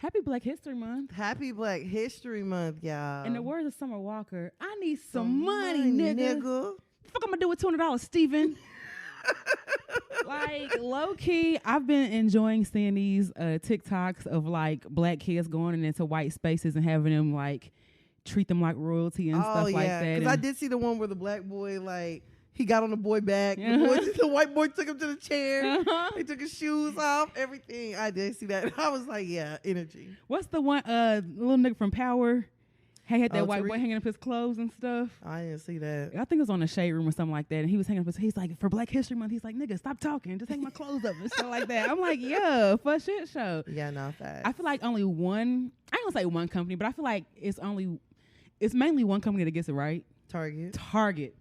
Happy Black History Month. Happy Black History Month, y'all. In the words of Summer Walker, I need some money, nigga. What the fuck I'm gonna do with $200, Steven? Like, low key, I've been enjoying seeing these TikToks of like black kids going into white spaces and having them like treat them like royalty and stuff like that. Because I did see the one where the black boy, like, he got on the boy back. The white boy took him to the chair. He took his shoes off, everything. I did see that. I was like, yeah, energy. What's the one little nigga from Power? He had that white boy hanging up his clothes and stuff. I didn't see that. I think it was on the Shade Room or something like that. And he was hanging up his, he's like, for Black History Month, he's like, nigga, stop talking. Just hang my clothes up and stuff like that. I'm like, yeah, for shit show. Yeah, no, facts. I feel like only one, I ain't gonna say one company, but I feel like it's mainly one company that gets it right. Target.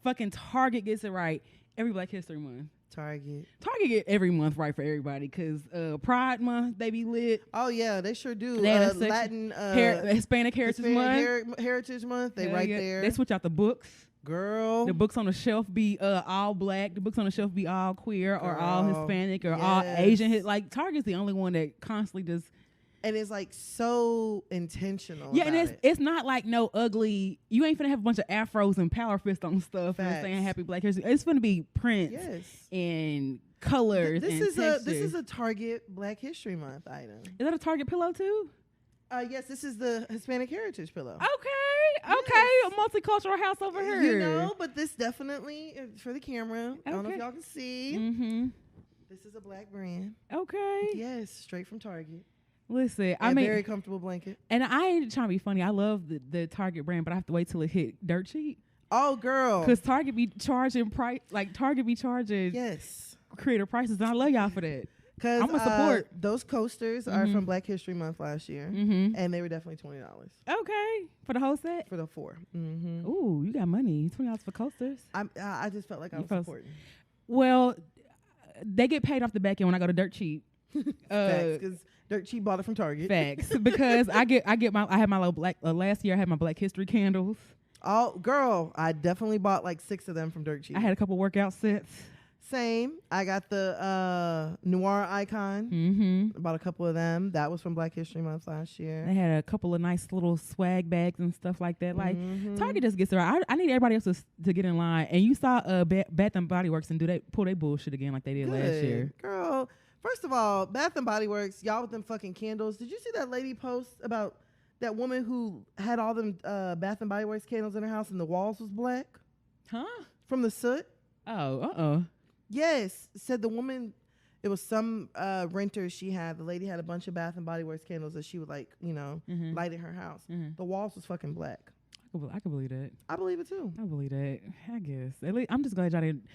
Fucking Target gets it right every Black History Month. Target get every month right for everybody because Pride Month, they be lit. Oh, yeah, they sure do. Latin, Hispanic Heritage Month. Heritage Month, they right there. They switch out the books. Girl. The books on the shelf be all black. The books on the shelf be all queer or all Hispanic or all Asian. Like, Target's the only one that constantly just... And it's like so intentional. Yeah, and it's not like no ugly. You ain't finna have a bunch of afros and power fist on stuff and saying Happy Black History. It's finna be prints and colors. This is a Target Black History Month item. Is that a Target pillow too? Yes, this is the Hispanic Heritage pillow. Okay, a multicultural house over here. You know, but this definitely for the camera. I don't know if y'all can see. Mm-hmm. This is a black brand. Okay. Yes, straight from Target. Listen, I mean, very comfortable blanket. And I ain't trying to be funny. I love the Target brand, but I have to wait till it hit dirt cheap. Oh, girl. Because Target be charging creator prices, and I love y'all for that. Because I'm gonna support. Those coasters are from Black History Month last year, and they were definitely $20. Okay, for the whole set. For the 4. Mm-hmm. Ooh, you got money. $20 for coasters. I just felt like I was supporting. Well, they get paid off the back end when I go to Dirt Cheap. Because Dirt Cheap bought it from Target. Facts. Because I had my little black last year I had my Black History candles. Oh, girl, I definitely bought like 6 of them from Dirt Cheap. I had a couple workout sets. Same. I got the Noir Icon. Bought a couple of them. That was from Black History Month last year. They had a couple of nice little swag bags and stuff like that. Like Target just gets it right. I need everybody else to get in line. And you saw Bath and Body Works and pull their bullshit again like they did last year. Girl, first of all, Bath and Body Works, y'all with them fucking candles. Did you see that lady post about that woman who had all them Bath and Body Works candles in her house and the walls was black? Huh? From the soot? Oh, Yes, said the woman. It was some renter she had. The lady had a bunch of Bath and Body Works candles that she would light in her house. The walls was fucking black. I can believe that. I believe it too. I believe that. I guess. At least, I'm just glad y'all didn't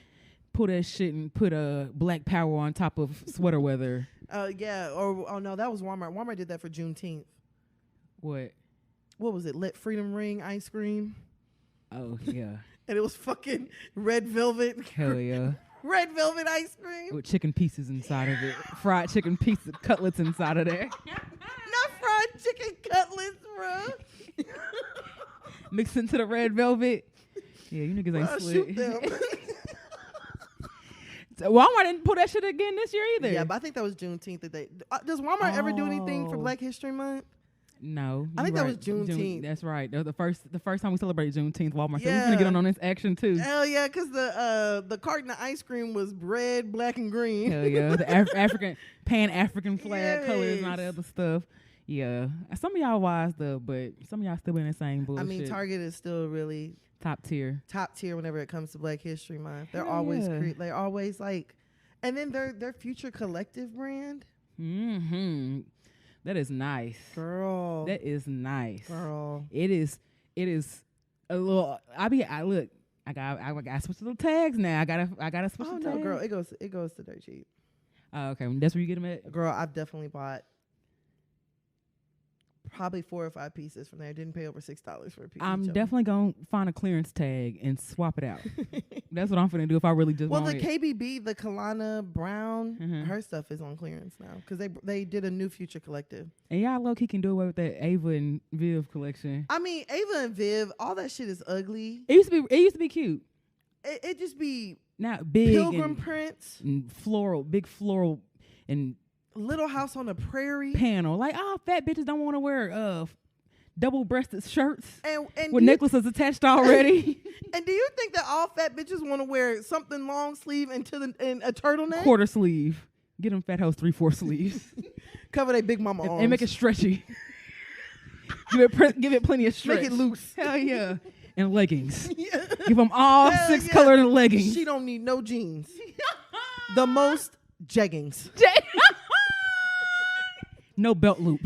pull that shit and put a black power on top of sweater weather. Yeah. No, that was Walmart. Walmart did that for Juneteenth. What was it? Lit Freedom Ring ice cream. Oh yeah. And it was fucking red velvet. Hell yeah. Red velvet ice cream. With chicken pieces inside of it. Fried chicken pieces, cutlets inside of there. Not fried chicken cutlets, bro. Mixed into the red velvet. Yeah, you niggas ain't slick. Shoot them. Walmart didn't pull that shit again this year either. Yeah, but I think that was Juneteenth. Does Walmart ever do anything for Black History Month? No, I think that was Juneteenth. That's right. That was the first time we celebrated Juneteenth. Walmart said we're gonna get on this action too. Hell yeah, because the carton of ice cream was red, black, and green. Hell yeah, the African Pan-African flag colors and all that other stuff. Yeah, some of y'all wise though, but some of y'all still in the same bullshit. I mean, Target is still really top tier whenever it comes to Black History Month. They're always they're always like, and then their Future Collective brand. That is nice, girl. That is nice, girl. It is a little. I got switch to the tags now. I gotta switch. Oh the no, tags. girl. It goes to Dirt Cheap. Oh, okay. That's where you get them at. Girl, I've definitely bought probably 4 or 5 pieces from there. Didn't pay over $6 for a piece. I'm definitely gonna find a clearance tag and swap it out. That's what I'm gonna do if I really just want it. Well, the KBB, the Kalana Brown, her stuff is on clearance now because they did a new Future Collective. And y'all low key can do away with that Ava and Viv collection. I mean, Ava and Viv, all that shit is ugly. It used to be cute. It just be not big pilgrim prints and floral, big floral and Little House on the Prairie panel. Like, oh, fat bitches don't want to wear double-breasted shirts and with necklaces attached already. And do you think that all fat bitches want to wear something long sleeve and a turtleneck? Quarter sleeve. Get them fat hoes 3/4 sleeves. Cover their big mama arms. And make it stretchy. give it plenty of stretch. Make it loose. Hell yeah. And leggings. Yeah. Give them all 6 colored leggings. She don't need no jeans. The most jeggings. No belt loop.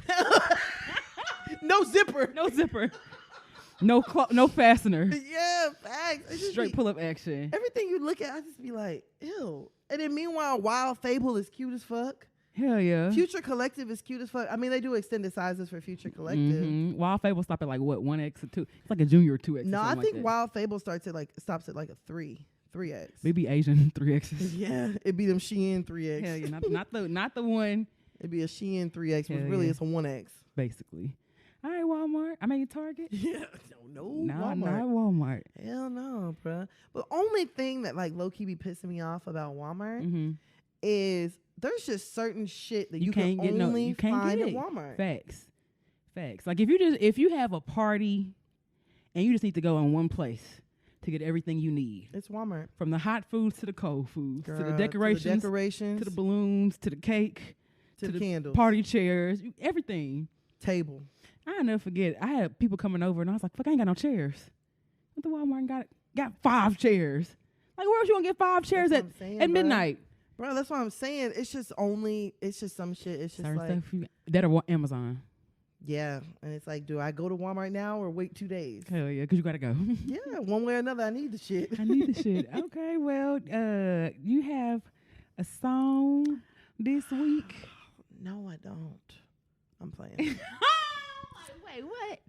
No zipper. No zipper. No fastener. Yeah, facts. Straight pull-up action. Everything you look at, I just be like, ew. And then meanwhile, Wild Fable is cute as fuck. Hell yeah. Future Collective is cute as fuck. I mean, they do extended sizes for Future Collective. Mm-hmm. Wild Fable stop at like what, 1X or 2? It's like a junior 2X. No, I think like Wild Fable stops at like a 3X. Maybe Asian 3Xs. Yeah, it'd be them Shein 3X. Hell yeah, not the one. It'd be a Shein 3X, but really it's a 1X. Basically. All right, Walmart. I mean Target. Yeah, no, Walmart. Not Walmart. Hell no, bruh. But the only thing that like low key be pissing me off about Walmart is there's just certain shit that you can't only find at Walmart. Facts. Like if you have a party and you just need to go in one place to get everything you need. It's Walmart. From the hot foods to the cold foods, to the decorations, to the balloons, to the cake, to the candles, party chairs, everything. Table. I'll never forget. I had people coming over and I was like, "Fuck, I ain't got no chairs." Went to Walmart and got 5 chairs. Like, where else you gonna get 5 chairs at midnight? Bro, that's what I'm saying. It's just some shit. It's just certain like stuff that are Amazon. Yeah, and it's like, do I go to Walmart now or wait 2 days? Hell yeah, because you gotta go. Yeah, one way or another, I need the shit. Okay, well, you have a song this week? No, I don't. I'm playing. Wait, what?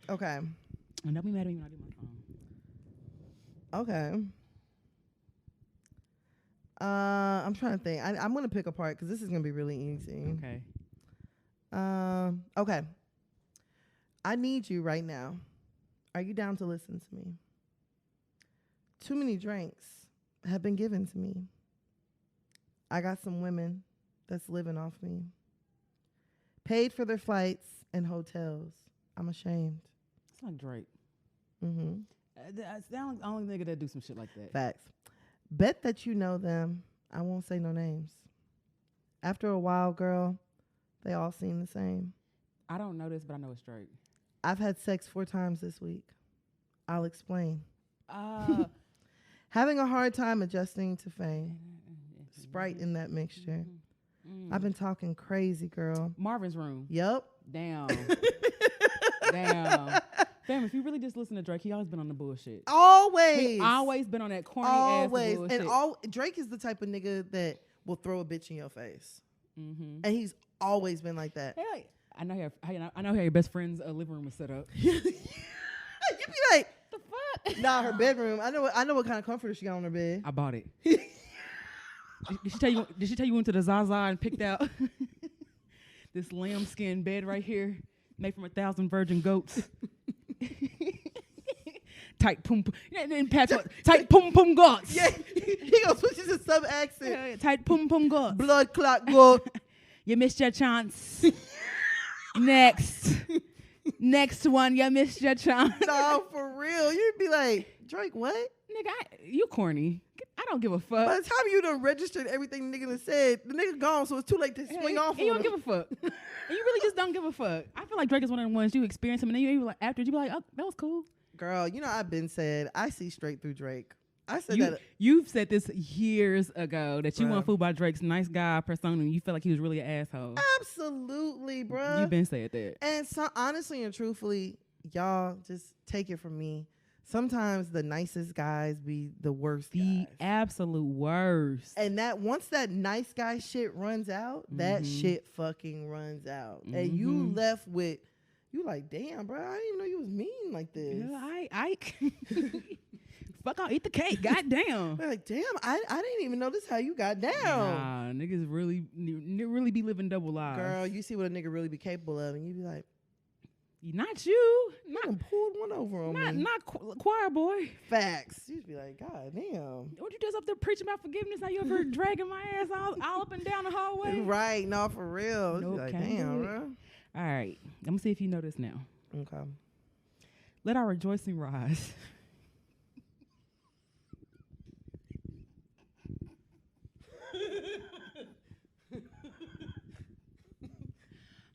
Okay. And don't be mad at me when I do my song. Okay. I'm trying to think. I'm gonna pick a part because this is gonna be really easy. Okay. Okay. I need you right now. Are you down to listen to me? Too many drinks have been given to me. I got some women that's living off me. Paid for their flights and hotels. I'm ashamed. It's like Drake. Mm-hmm. That's the only nigga that do some shit like that. Facts. Bet that you know them. I won't say no names. After a while, girl, they all seem the same. I don't know this, but I know it's Drake. I've had sex 4 times this week. I'll explain. Having a hard time adjusting to fame. Sprite in that mixture. I've been talking crazy, girl. Marvin's Room. Yep. Damn. Fam, if you really just listen to Drake, he always been on the bullshit. Always. He always been on that corny ass bullshit. And Drake is the type of nigga that will throw a bitch in your face. Mm-hmm. And he's always been like that. Hey, I know how your best friend's living room is set up. You be like, the fuck? Nah, her bedroom. I know what kind of comforter she got on her bed. I bought it. Did she tell you we went to the Zaza and picked out this lambskin bed right here, made from 1,000 virgin goats? Tight pum pum. And tight pum pum goats. Yeah, he gonna switch it to some accent. Yeah, tight pum pum goats. Blood clot goat. You missed your chance. Next one, you missed your chance. No, for real. You'd be like, Drake, what? Nigga, you corny. I don't give a fuck. By the time you done registered everything the nigga done said, the nigga gone, so it's too late to swing off on him. You don't give a fuck. And you really just don't give a fuck. I feel like Drake is one of the ones you experience him, and then you like after you be like, oh, that was cool. Girl, you know I've been said I see straight through Drake. I said that. You've said this years ago that you weren't fooled by Drake's nice guy persona, and you felt like he was really an asshole. Absolutely, bro. You've been said that. And so honestly and truthfully, y'all just take it from me. Sometimes the nicest guys be the worst guys. The absolute worst. And that once that nice guy shit runs out, that shit fucking runs out. And you left with, you like, damn, bro, I didn't even know you was mean like this. Yeah, I fuck, I'll eat the cake. Goddamn. Like, damn, I didn't even know this how you got down. Nah, niggas really be living double lives. Girl, you see what a nigga really be capable of, and you be like, Not you. You done pulled one over on me. Not choir boy. Facts. You just be like, God damn. What you just up there preaching about forgiveness? Now you ever dragging my ass all up and down the hallway? Right. No, for real. Nope, like, damn, bro. All right. I'm going to see if you know this now. Okay. Let our rejoicing rise.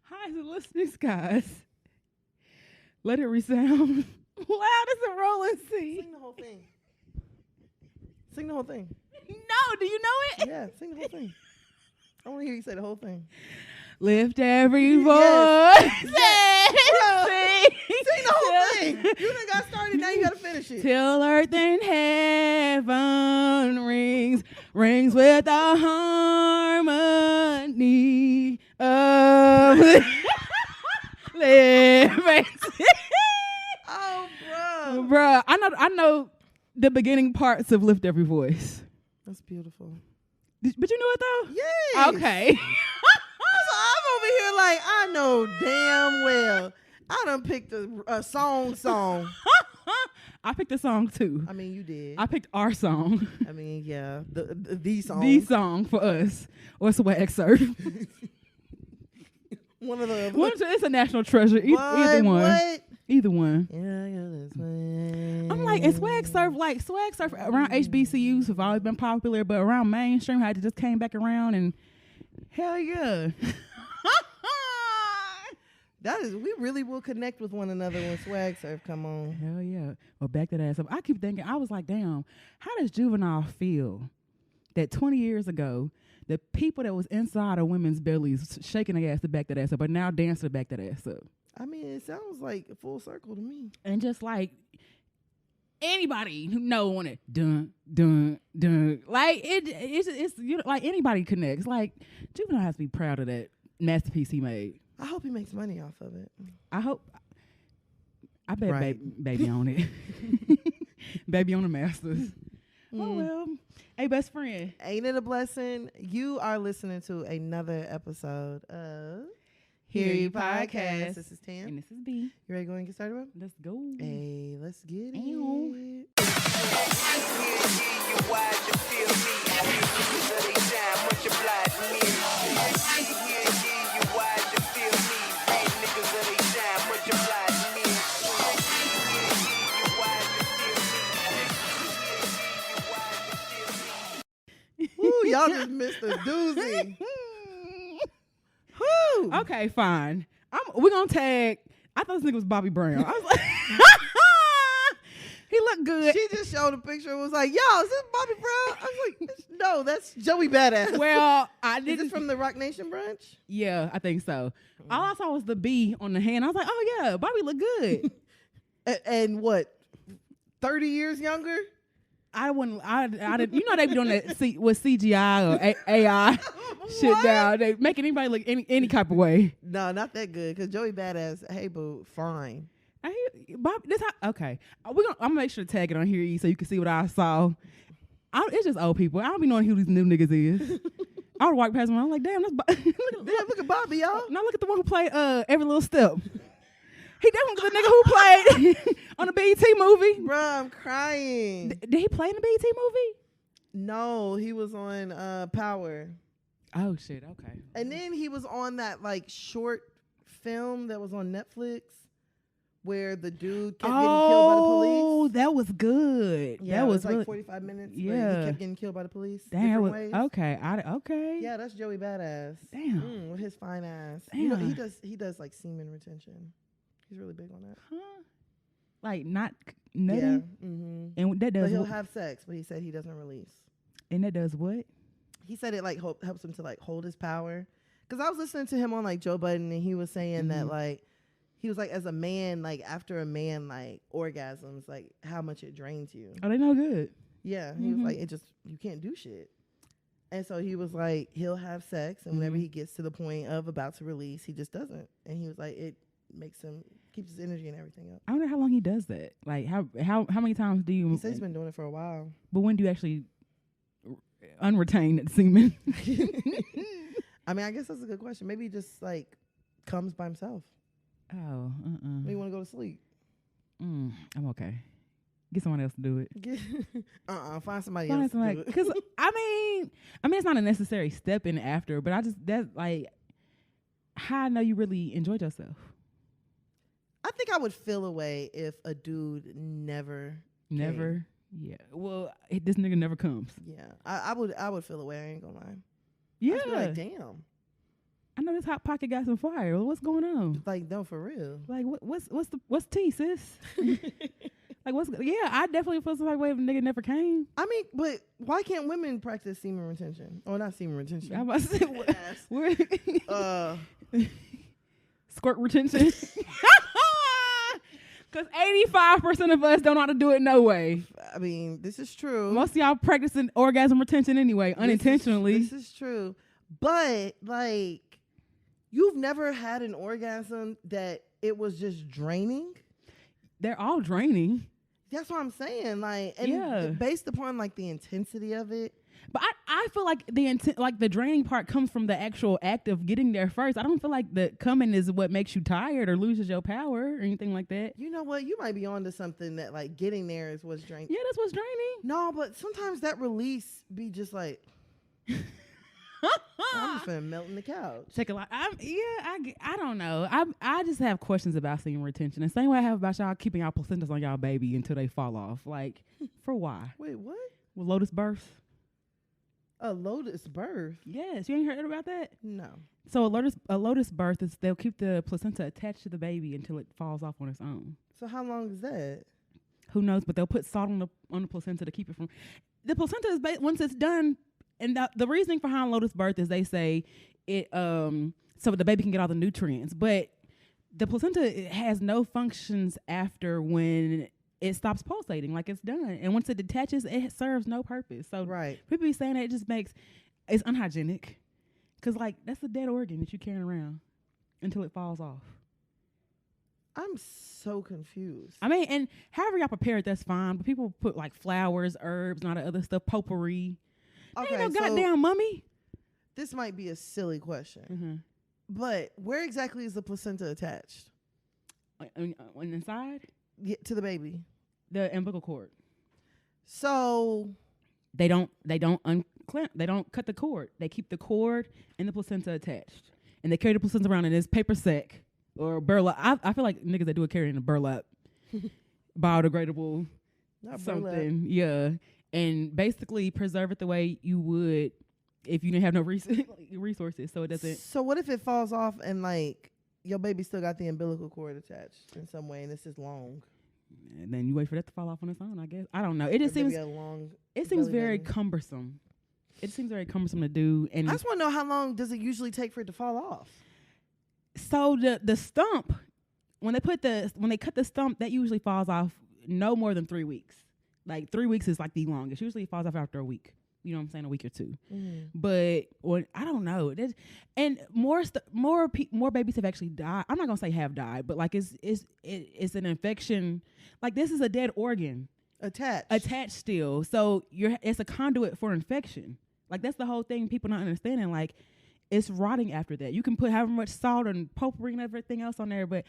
High the listening skies. Let it resound loud as a rolling sea. Sing the whole thing. Sing the whole thing. No, do you know it? Yeah, sing the whole thing. I want to hear you say the whole thing. Lift every voice. Yes. Sing the whole thing. You done got started, now you got to finish it. Till earth and heaven rings with a harmony of living. Oh, bro. Bruh, I know the beginning parts of Lift Every Voice. That's beautiful. But you know it though? Yes. Okay. So I'm over here like, I know damn well I done picked a song. I picked a song too. I mean, you did. I picked our song. I mean, yeah, the song. The song for us. Or Swag Surf. One of the. It's a national treasure. Either one. What? Either one. Yeah, I'm like, and Swag Surf around HBCUs have always been popular, but around mainstream, how it just came back around and hell yeah. We really will connect with one another when Swag Surf come on. Hell yeah. Well, back to that. So I keep thinking, I was like, damn, how does Juvenile feel that 20 years ago, the people that was inside of women's bellies shaking their ass to back that ass up, but now dance to back that ass up? I mean, it sounds like a full circle to me. And just like anybody who know on it, dun dun dun, like it's you know, like anybody connects. Like Juvenile has to be proud of that masterpiece he made. I hope he makes money off of it. I bet Right. baby on it. Baby on the masters. Oh well. Hey, best friend. Ain't it a blessing? You are listening to another episode of Hear You Podcast. This is Tam. And this is B. You ready to go and get started, bro? Let's go. Hey, let's get Ow. it. Woo, y'all just missed a doozy. Woo. Okay, fine. We're gonna tag. I thought this nigga was Bobby Brown. I was like, he looked good. She just showed a picture and was like, yo, is this Bobby Brown? I was like, no, that's Joey Badass. Well, I Is didn't. this from the Rock Nation brunch? Yeah, I think so. All I saw was the B on the hand. I was like, oh yeah, Bobby look good. And what, 30 years younger? I wouldn't. I didn't. You know they be doing that with CGI or AI shit now. They making anybody look any type of way. No, not that good. Because Joey Badass, hey boo, fine. Bob, okay. I'm gonna make sure to tag it on here so you can see what I saw. It's just old people. I don't be knowing who these new niggas is. I would walk past them. I'm like, damn, look at Bobby, y'all. Now look at the one who played Every Little Step. He definitely the nigga who played on the BET movie. Bruh, I'm crying. Did he play in the BET movie? No, he was on Power. Oh shit, okay. And then he was on that like short film that was on Netflix where the dude kept getting killed by the police. Oh, that was good. Yeah, that was like really, 45 minutes. Yeah, he kept getting killed by the police. Damn, ways. Okay. Okay. Yeah, that's Joey Badass. Damn. With his fine ass. Damn. You know, he does like semen retention. He's really big on that. Huh? Like not nutty? Yeah. Mm-hmm. And that does. But he'll have sex, but he said he doesn't release. And that does what? He said it like helps him to like hold his power. Because I was listening to him on like Joe Budden, and he was saying that like he was like, as a man, like after a man like orgasms, like how much it drains you. Oh, they no good. Yeah, he was like, you can't do shit. And so he was like, he'll have sex, and whenever he gets to the point of about to release, he just doesn't. And he was like, it makes him keeps his energy and everything up. I wonder how long he does that. Like how many times do you? He said he's been doing it for a while. But when do you actually unretain that semen? I mean, I guess that's a good question. Maybe he just like comes by himself. Oh, Or you want to go to sleep? I'm okay. Get someone else to do it. Find somebody else to do it. Because I mean, it's not a necessary step in after, but that's like how I know you really enjoyed yourself. I think I would feel away if a dude never. Came. Yeah. Well, this nigga never comes. Yeah, I would feel away. I ain't gonna lie. Yeah. I'd be like, damn. I know this hot pocket got some fire. What's going on? Like, no, for real. Like, what's tea, sis? Like, I definitely feel some type of way if a nigga never came. I mean, but why can't women practice semen retention? Or not semen retention. I'm about to say, squirt retention. Because 85% of us don't know how to do it no way. I mean, this is true. Most of y'all practicing orgasm retention anyway, unintentionally. This is true. But, like, you've never had an orgasm that it was just draining? They're all draining. That's what I'm saying. Like, and based upon, like, the intensity of it. But I feel like the draining part comes from the actual act of getting there first. I don't feel like the coming is what makes you tired or loses your power or anything like that. You know what? You might be onto something that like getting there is what's draining. Yeah, that's what's draining. No, but sometimes that release be just like I'm just finna melt in the couch. Take a lot. I don't know. I just have questions about semen retention. The same way I have about y'all keeping y'all placentas on y'all baby until they fall off. Like, for why? Wait, what? With lotus births? A lotus birth? Yes, you ain't heard about that? No. So a lotus birth is they'll keep the placenta attached to the baby until it falls off on its own. So how long is that? Who knows? But they'll put salt on the placenta to keep it from. The placenta is once it's done, and the reasoning behind lotus birth is they say it so the baby can get all the nutrients. But the placenta has no functions after when it stops pulsating, like it's done. And once it detaches, it serves no purpose. So people be saying that it just it's unhygienic. Because, like, that's a dead organ that you're carrying around until it falls off. I'm so confused. I mean, and however y'all prepare it, that's fine. But people put, like, flowers, herbs, and all that other stuff, potpourri. Okay, ain't no goddamn mummy. This might be a silly question. But where exactly is the placenta attached? On the inside? Yeah, to the baby. The umbilical cord. So they don't unclamp. They don't cut the cord. They keep the cord and the placenta attached, and they carry the placenta around in this paper sack or burlap. I feel like niggas that do it carry in a burlap, biodegradable, not something. Burlap. Yeah, and basically preserve it the way you would if you didn't have no resources, so it doesn't. So what if it falls off and like your baby still got the umbilical cord attached in some way, and it's just long? And then you wait for that to fall off on its own, I guess. I don't know. It just seems very cumbersome. It seems very cumbersome to do. And I just want to know, how long does it usually take for it to fall off? So the stump, when they cut the stump, that usually falls off no more than 3 weeks. Like 3 weeks is like the longest. Usually it falls off after a week. You know what I'm saying? A week or two. But I don't know. And more babies have actually died. I'm not gonna say have died, but like it's an infection. Like, this is a dead organ attached still. So it's a conduit for infection. Like, that's the whole thing people not understanding. Like, it's rotting after that. You can put however much salt and potpourri and everything else on there, but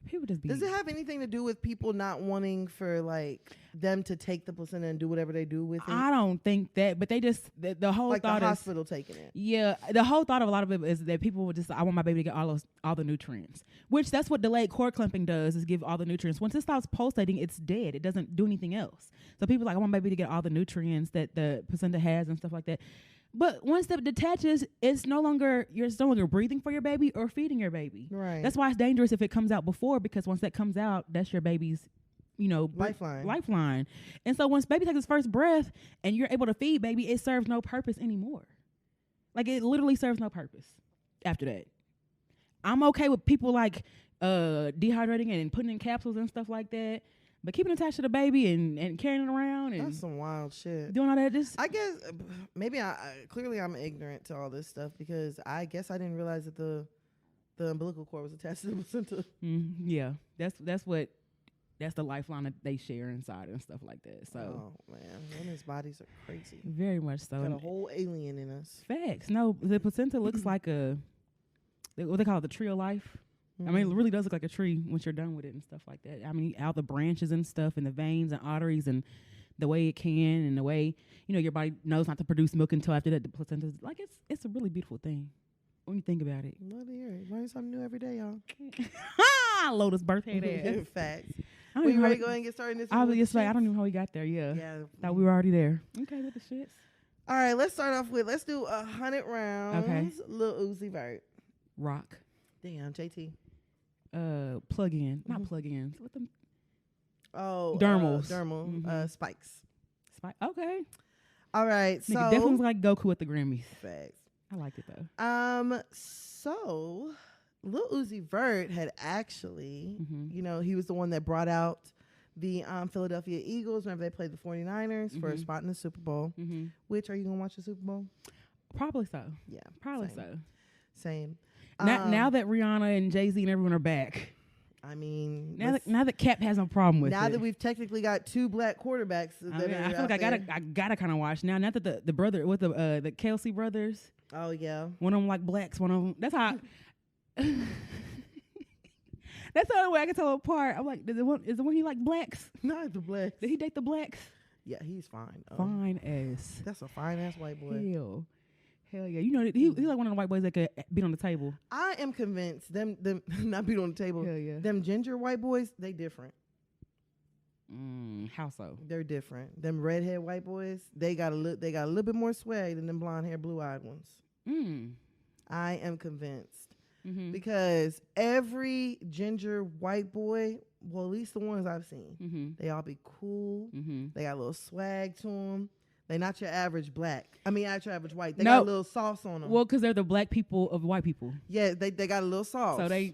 people just be. Does it have anything to do with people not wanting for like them to take the placenta and do whatever they do with it? I don't think that, but they just the whole like thought the hospital taking it. Yeah, the whole thought of a lot of it is that people would just, I want my baby to get all the nutrients, which that's what delayed cord clamping does, is give all the nutrients. Once it stops pulsating, it's dead. It doesn't do anything else. So people like, I want my baby to get all the nutrients that the placenta has and stuff like that. But once that detaches, you're no longer breathing for your baby or feeding your baby. Right. That's why it's dangerous if it comes out before, because once that comes out, that's your baby's, lifeline. And so once baby takes its first breath and you're able to feed baby, it serves no purpose anymore. Like, it literally serves no purpose after that. I'm okay with people like dehydrating and putting in capsules and stuff like that. But keeping attached to the baby and carrying it around and that's some wild shit. Doing all that, I guess maybe clearly I'm ignorant to all this stuff, because I guess I didn't realize that the umbilical cord was attached to the placenta. Yeah, that's the lifeline that they share inside and stuff like that. So, oh man, women's bodies are crazy. Very much so. Got a whole alien in us. Facts. No, the placenta looks like what they call it, the tree of life. I mean, it really does look like a tree once you're done with it and stuff like that. I mean, out the branches and stuff and the veins and arteries and the way it can and the way, your body knows not to produce milk until after that the placenta. Like, it's a really beautiful thing when you think about it. Love to hear it. Learn something new every day, y'all. Lotus birthday ass. Facts. Well, you ready to go ahead and get started in this? I don't even know how we got there. Yeah. Thought we were already there. Okay, with the shits. All right, let's start off with, let's do 100 rounds. Okay. Lil Uzi Vert. Rock. Damn, JT. Plug in. Not plug-ins. What the? Oh. Dermals. Dermal. Spikes. Okay. All right, so. Nigga definitely like Goku at the Grammys. Facts. I liked it, though. So, Lil Uzi Vert had actually, he was the one that brought out the Philadelphia Eagles whenever they played the 49ers for a spot in the Super Bowl. Which, are you going to watch the Super Bowl? Probably so. Yeah. Probably same. so. Same. Now that Rihanna and Jay-Z and everyone are back. I mean, now that Cap has no problem with it. Now that we've technically got 2 black quarterbacks. I feel like I gotta kind of watch now. Not that the brother with the Kelsey brothers. Oh yeah. One of them like blacks. One of them. That's how. That's the only way I can tell them apart. I'm like, is the one he like blacks? Not the blacks. Did he date the blacks? Yeah, he's fine. Fine ass. That's a fine ass white boy. Hell yeah. He's like one of the white boys that could beat on the table. I am convinced them not beat on the table. Hell yeah. Them ginger white boys, they different. How so? They're different. Them redhead white boys, they got a little bit more swag than them blonde hair, blue eyed ones. I am convinced. Because every ginger white boy, well, at least the ones I've seen, they all be cool. They got a little swag to them. They not your average black. I mean, not your average white. They got a little sauce on them. Well, because they're the black people of white people. Yeah, they got a little sauce. So they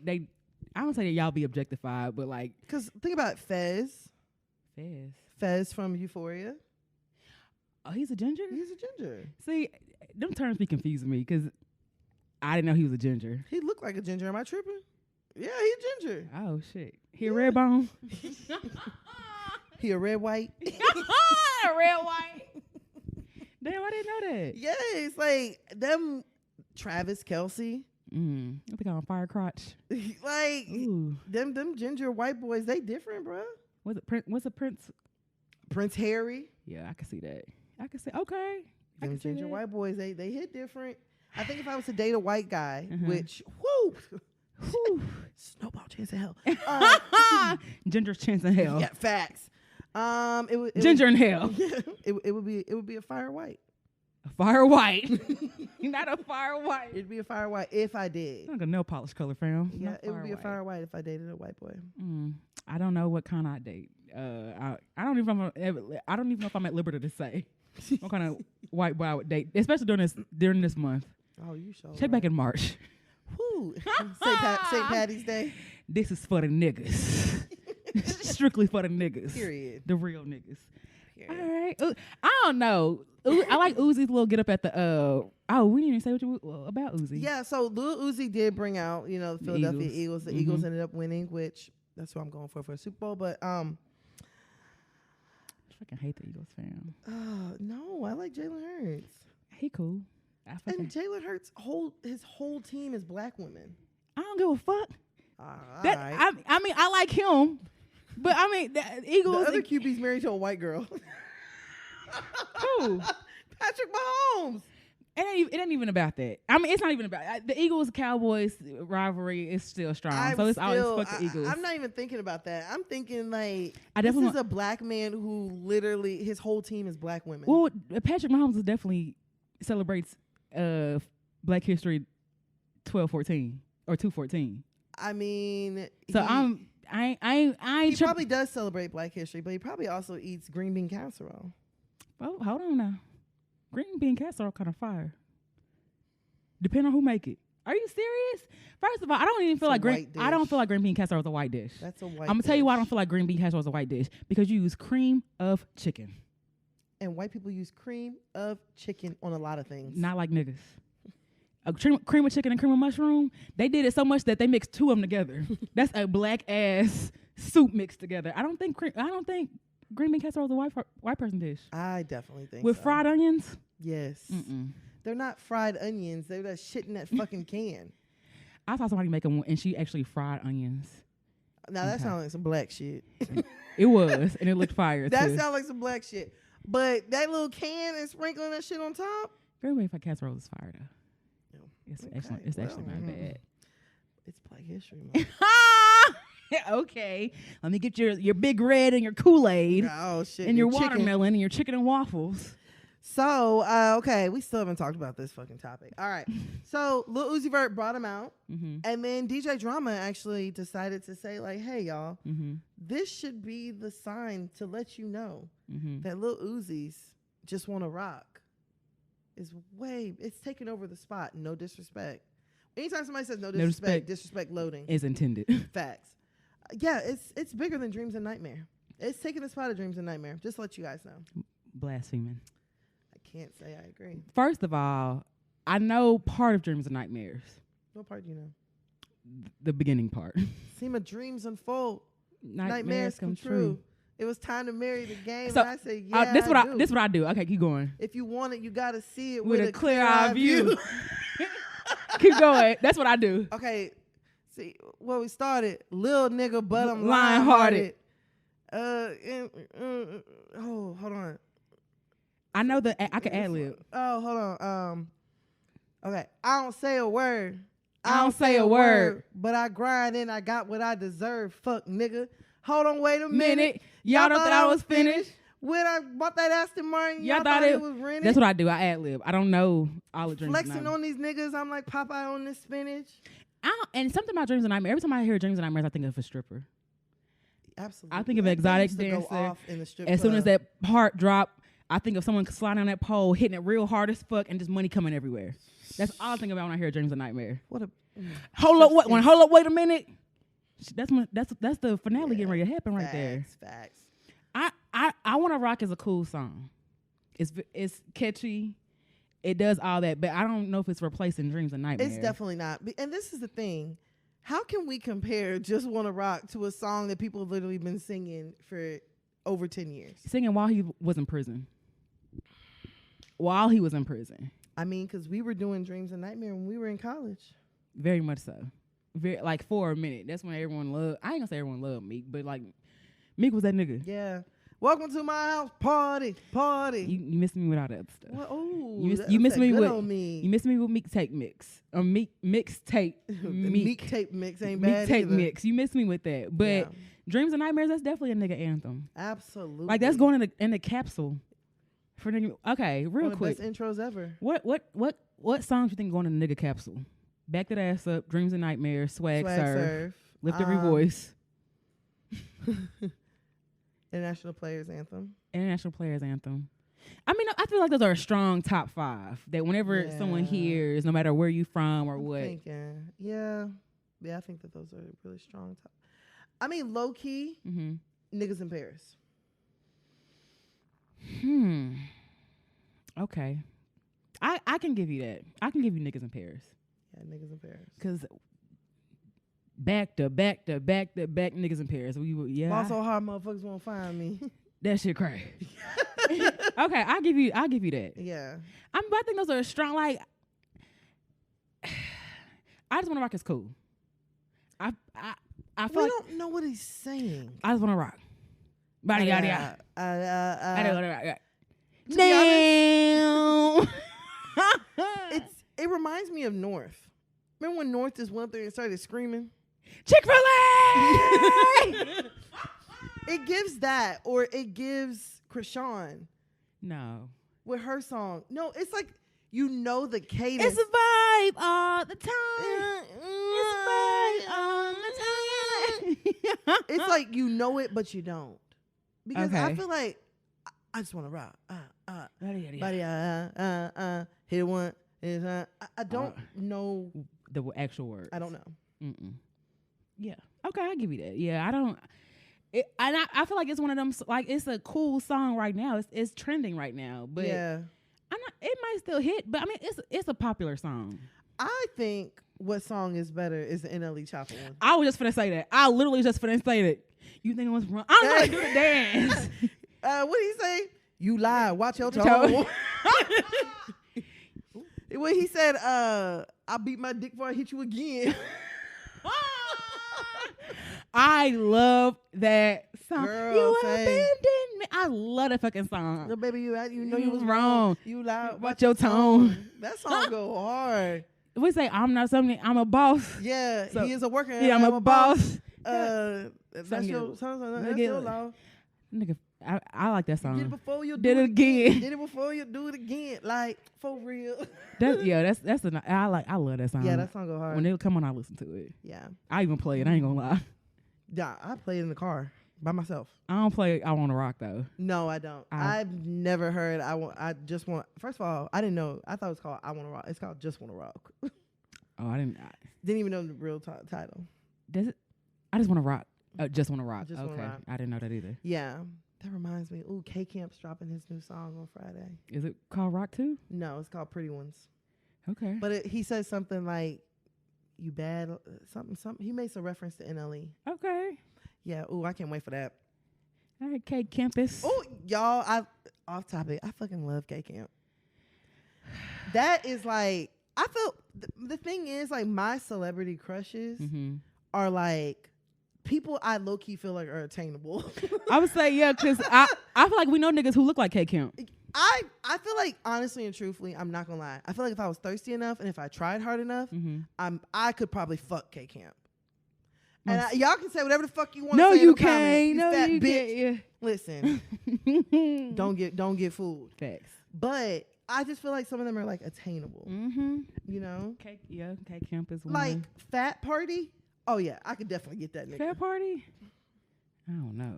I don't say that y'all be objectified, but like. Because think about Fez. Fez from Euphoria. Oh, he's a ginger? He's a ginger. See, them terms be confusing me because I didn't know he was a ginger. He looked like a ginger. Am I tripping? Yeah, he a ginger. Oh, shit. He a red bone? He a red white? A red white. Damn, I didn't know that. Yeah, it's like them Travis Kelce. I think I'm on fire crotch. Like, them ginger white boys, they different, bro. What's a Prince? Prince Harry. Yeah, I can see that. I can see, okay. Them ginger white boys, they hit different. I think if I was to date a white guy, which, snowball chance of hell. Ginger's chance in hell. Yeah, facts. Ginger in hell. It would be a fire white. A fire white. Not a fire white. It'd be a fire white if I did. Like a nail polish color, fam. Yeah, it would be a fire white if I dated a white boy. I don't know what kind I date. I don't even know if I'm at liberty to say what kind of white boy I would date, especially during this month. Oh, you sure. Check back in March. Whoo. St. Patty's Day. This is for the niggas. Strictly for the niggas. Period. The real niggas. Period. All right. I don't know. I like Uzi's little get up at the we didn't even say about Uzi. Yeah, so Lil Uzi did bring out, the Philadelphia Eagles. The Eagles ended up winning, which that's what I'm going for a Super Bowl. But I fucking hate the Eagles fan. No, I like Jalen Hurts. He cool. And Jalen Hurts his whole team is black women. I don't give a fuck. Right. I mean, I like him, but I mean, the Eagles. The other QB's married to a white girl. Who? Patrick Mahomes. It ain't even about that. I mean, it's not even about the Eagles-Cowboys rivalry is still strong. So it's always fuck the Eagles. I'm not even thinking about that. I'm thinking like this is a black man who literally his whole team is black women. Well, Patrick Mahomes definitely celebrates Black History 12/14 or 2/14. I mean, so he probably does celebrate Black History, but he probably also eats green bean casserole. Oh, hold on now. Green bean casserole kind of fire. Depending on who make it. Are you serious? First of all, I don't even feel like green bean casserole is a white dish. That's a white. I'm gonna tell you why I don't feel like green bean casserole is a white dish, because you use cream of chicken. And white people use cream of chicken on a lot of things. Not like niggas. Cream of chicken and cream of mushroom. They did it so much that they mixed 2 of them together. That's a black ass soup mixed together. I don't think green bean casserole is a white person dish. I definitely think with so. Fried onions. Yes. They're not fried onions. They're that shit in that fucking can. I saw somebody make one, and she actually fried onions. Now that sounds like some black shit. It was, and it looked fire. That too. sounds like some black shit. But that little can and sprinkling that shit on top. Very way if a casserole is fire though. It's excellent. It's actually not bad. It's Black History Month. Okay, let me get your Big Red and your Kool-Aid. Oh shit! And your watermelon and your chicken and waffles. So okay, we still haven't talked about this fucking topic. All right, so Lil Uzi Vert brought him out, and then DJ Drama actually decided to say like, "Hey y'all, this should be the sign to let you know that Lil Uzi's just want to rock. It's taking over the spot. No disrespect. Anytime somebody says no disrespect loading is intended. Facts. Yeah, it's bigger than Dreams and Nightmare. It's taking the spot of Dreams and Nightmare. Just to let you guys know. Blaspheming. I can't say I agree. First of all, I know part of Dreams and Nightmares. What part do you know? The beginning part. See my dreams unfold. Nightmares come true. It was time to marry the game. So, and I said, yeah, this what I do. Okay, keep going. If you want it, you got to see it with a clear eye view. Keep going. That's what I do. Okay. See, we started. Lil nigga, but I'm lion-hearted. Hold on. I know that I can ad-lib. Oh, hold on. Okay. I don't say a word. I don't say a word. But I grind and I got what I deserve. Fuck, nigga. Hold on, wait a minute. Y'all thought I was finished? When I bought that Aston Martin, y'all thought it was rented? That's what I do. I ad-lib. I don't know all the dreams. Flexing on these niggas, I'm like Popeye on this spinach. And something about Dreams and Nightmares. Every time I hear Dreams and Nightmares, I think of a stripper. Absolutely. I think of an exotic dancer. As soon as that part drop, I think of someone sliding on that pole, hitting it real hard as fuck, and just money coming everywhere. That's all I think about when I hear Dreams and Nightmares. Hold up, wait a minute. That's the finale getting ready to happen right there. Facts. I Wanna Rock is a cool song. It's catchy. It does all that, but I don't know if it's replacing Dreams and Nightmares. It's definitely not. And this is the thing. How can we compare Just Wanna Rock to a song that people have literally been singing for over 10 years? Singing while he was in prison. I mean, because we were doing Dreams and Nightmare when we were in college. Very much so. Like for a minute. That's when everyone loved. I ain't gonna say everyone loved Meek, but like Meek was that nigga. Yeah. Welcome to my house, party. You missed me with all that other stuff. Well, oh, you missed me with Meek Tape Mix. Meek Tape Mix ain't bad. Meek Tape Mix. You missed me with that. But Dreams and Nightmares, that's definitely a nigga anthem. Absolutely. Like that's going in the capsule for nigga. Okay, real One quick. Of the best intros ever. What songs you think going in the nigga capsule? Back That Ass Up, Dreams and Nightmares, Swag Surf, Lift Every Voice. International Players Anthem. I mean, I feel like those are a strong top 5 that whenever someone hears, no matter where you from or what. Yeah, I think that those are really strong top. I mean, low key, Niggas in Paris. Okay. I can give you that. I can give you Niggas in Paris. Yeah, Niggas in Paris. Because back to back niggas in Paris. Ball so hard, motherfuckers won't find me. That shit crazy. Okay, I'll give you that. Yeah. I think those are strong. Like, I Just Wanna Rock is cool. I feel like don't know what he's saying. I just wanna rock. Body yada yada. I don't wanna rock. Damn. It reminds me of North. Remember when North just went up there and started screaming? Chick-fil-A! It gives that, or it gives Krishan. No. With her song. No, it's like, you know the cadence. It's a vibe all the time. It's a vibe all the time. It's like you know it, but you don't. Because I feel like, I just want to rock. Hit one. I don't know the actual words. I don't know. Yeah. Okay, I'll give you that. Yeah, I don't. I feel like it's one of them. Like it's a cool song right now. It's trending right now. But yeah, it might still hit. But I mean, it's a popular song. I think what song is better is the NLE Chopper one. I was just finna say that. I literally just finna say that. You think it was wrong? I'm gonna do the dance. What did he say? You lie. Watch your tone. When he said, I'll beat my dick before I hit you again. I love that song. Girl, You abandoned me. I love that fucking song. No, baby, you know you was wrong. You loud. Watch your tone. That song go hard. We say I'm not something. I'm a boss. Yeah, so, he is a worker. Yeah, I'm a boss. That's your law. Nigga, I like that song. You did it before you did it again. Did it before you do it again. Like for real. I love that song. Yeah, that song go hard. When they come on, I listen to it. Yeah. I even play it. I ain't gonna lie. Yeah, I play it in the car by myself. I don't play I Wanna Rock though. No, I don't. I've never heard I Just Want. First of all, I didn't know. I thought it was called I Wanna Rock. It's called Just Wanna Rock. Oh, I didn't even know the real title. Does it? I just wanna rock. Just wanna rock. Just okay, Wanna Rock. I didn't know that either. Yeah, that reminds me. Ooh, K Camp's dropping his new song on Friday. Is it called Rock too? No, it's called Pretty Ones. Okay, but he says something like, "You bad," something. He made some reference to NLE. Okay. Yeah. Ooh, I can't wait for that. All right, K Campus. Oh, y'all. Off topic. I fucking love K Camp. That is like. I feel the thing is like my celebrity crushes are like people I low key feel like are attainable. I would say yeah, because I feel like we know niggas who look like K Camp. I feel like honestly and truthfully, I'm not gonna lie. I feel like if I was thirsty enough and if I tried hard enough, I could probably fuck K Camp. And y'all can say whatever the fuck you want. No, to say you in the can't. comments, No, fat you bitch. can't. Yeah. Listen, don't get fooled. Facts. But I just feel like some of them are like attainable. You know? K Camp is one. Like Fat Party. Oh yeah, I could definitely get that nigga. Fat Party? I don't know.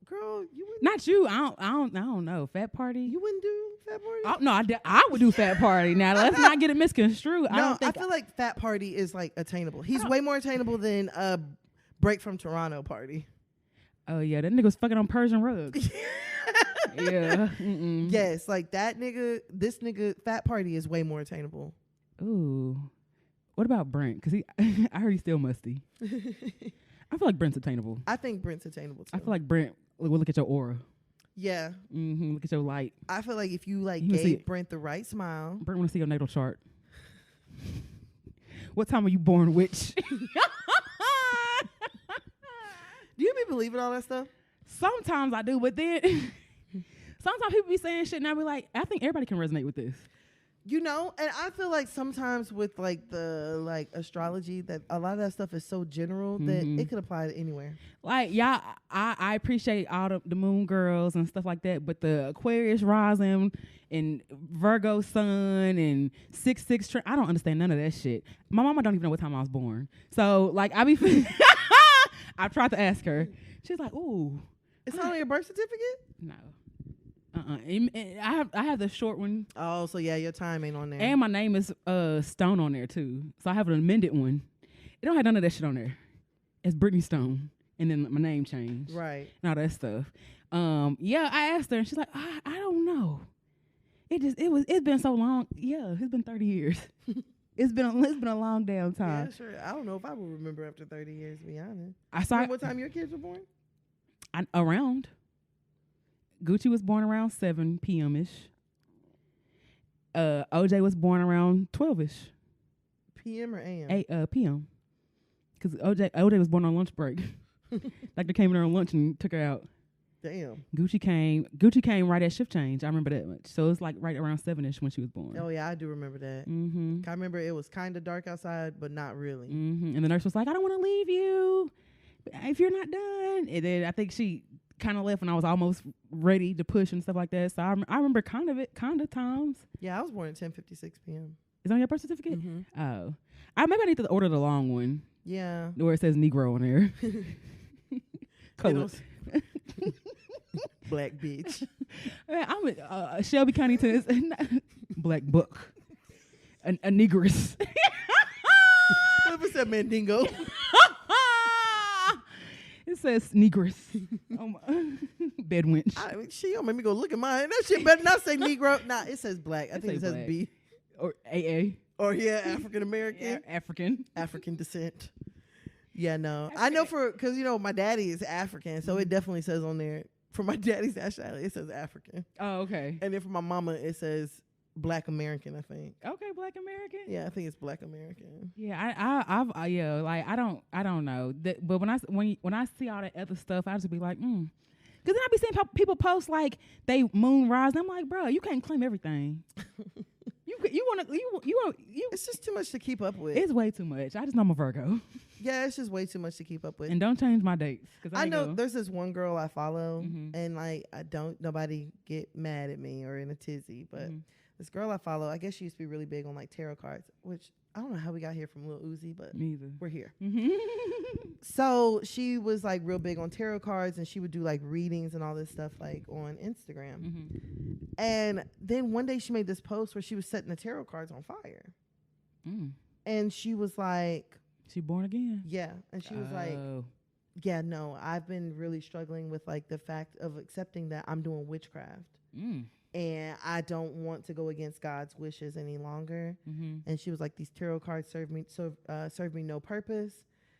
Girl, you wouldn't. Not you. I don't know. Fat Party? You wouldn't do Fat Party? Oh, no, I would do Fat Party. Now let's not get it misconstrued. No, I feel like Fat Party is like attainable. He's way more attainable than Break from Toronto Party. Oh yeah, that nigga was fucking on Persian rugs. Yeah. Yes, like that nigga. This nigga, Fat Party is way more attainable. Ooh. What about Brent? Because I heard he's still musty. I feel like Brent's attainable. I think Brent's attainable too. I feel like Brent will look at your aura. Yeah. Look at your light. I feel like if you like gave Brent the right smile. Brent want to see your natal chart. What time were you born, witch? Do you be believing all that stuff? Sometimes I do, but then sometimes people be saying shit and I be like, I think everybody can resonate with this. You know, and I feel like sometimes with like the like astrology that a lot of that stuff is so general that it could apply to anywhere. Like, yeah, I appreciate all the moon girls and stuff like that, but the Aquarius rising and Virgo sun and 6/6 I don't understand none of that shit. My mama don't even know what time I was born. So like I be I tried to ask her. She's like, ooh. It's not on your birth certificate? No. I have the short one. Oh, so yeah, your time ain't on there. And my name is Stone on there too. So I have an amended one. It don't have none of that shit on there. It's Brittany Stone. And then my name changed. Right. And all that stuff. Yeah, I asked her and she's like, I don't know. It's been so long. Yeah, it's been 30 years. It's been a long damn time. Yeah, sure. I don't know if I will remember after 30 years, to be honest. I saw what time your kids were born? Around. Gucci was born around 7 p.m.-ish. OJ was born around 12-ish. PM or AM? PM. Because OJ was born on lunch break. Like they came in there on lunch and took her out. Damn. Gucci came right at shift change. I remember that much. So it's like right around 7-ish when she was born. Oh yeah, I do remember that. I remember it was kind of dark outside, but not really. And the nurse was like, I don't want to leave you if you're not done. And then I think she kind of left when I was almost ready to push and stuff like that. So I remember kind of times. Yeah, I was born at 10:56 p.m. Is it on your birth certificate? Oh. Maybe I need to order the long one. Yeah. Where it says Negro on there. Colors. Black bitch. I'm a Shelby County to black book. A negress. What was that, Mandingo? It says negress. Bed wench. She don't make me go look at mine. That shit better not say Negro. Nah, it says black. I think it says black. B. Or AA. Or yeah, African American. Yeah, African descent. Yeah, no. I know because you know my daddy is African, so it definitely says on there for my daddy's nationality it says African. Oh, okay. And then for my mama it says Black American, I think. Okay, Black American. Yeah, I think it's Black American. Yeah, yeah, like I don't know. But when I see all that other stuff, I just be like, Because then I be seeing people post like they moon rise, and I'm like, bro, you can't claim everything. you want. It's just too much to keep up with. It's way too much. I just know I'm a Virgo. Yeah, it's just way too much to keep up with. And don't change my dates. I know there's this one girl I follow, and like nobody get mad at me or in a tizzy, but this girl I follow, I guess she used to be really big on like tarot cards, which I don't know how we got here from Lil Uzi, but we're here. So she was like real big on tarot cards, and she would do like readings and all this stuff like on Instagram. And then one day she made this post where she was setting the tarot cards on fire. And she was like, she born again. Yeah. And she was like, yeah, no, I've been really struggling with like the fact of accepting that I'm doing witchcraft. And I don't want to go against God's wishes any longer. And she was like, these tarot cards serve me no purpose.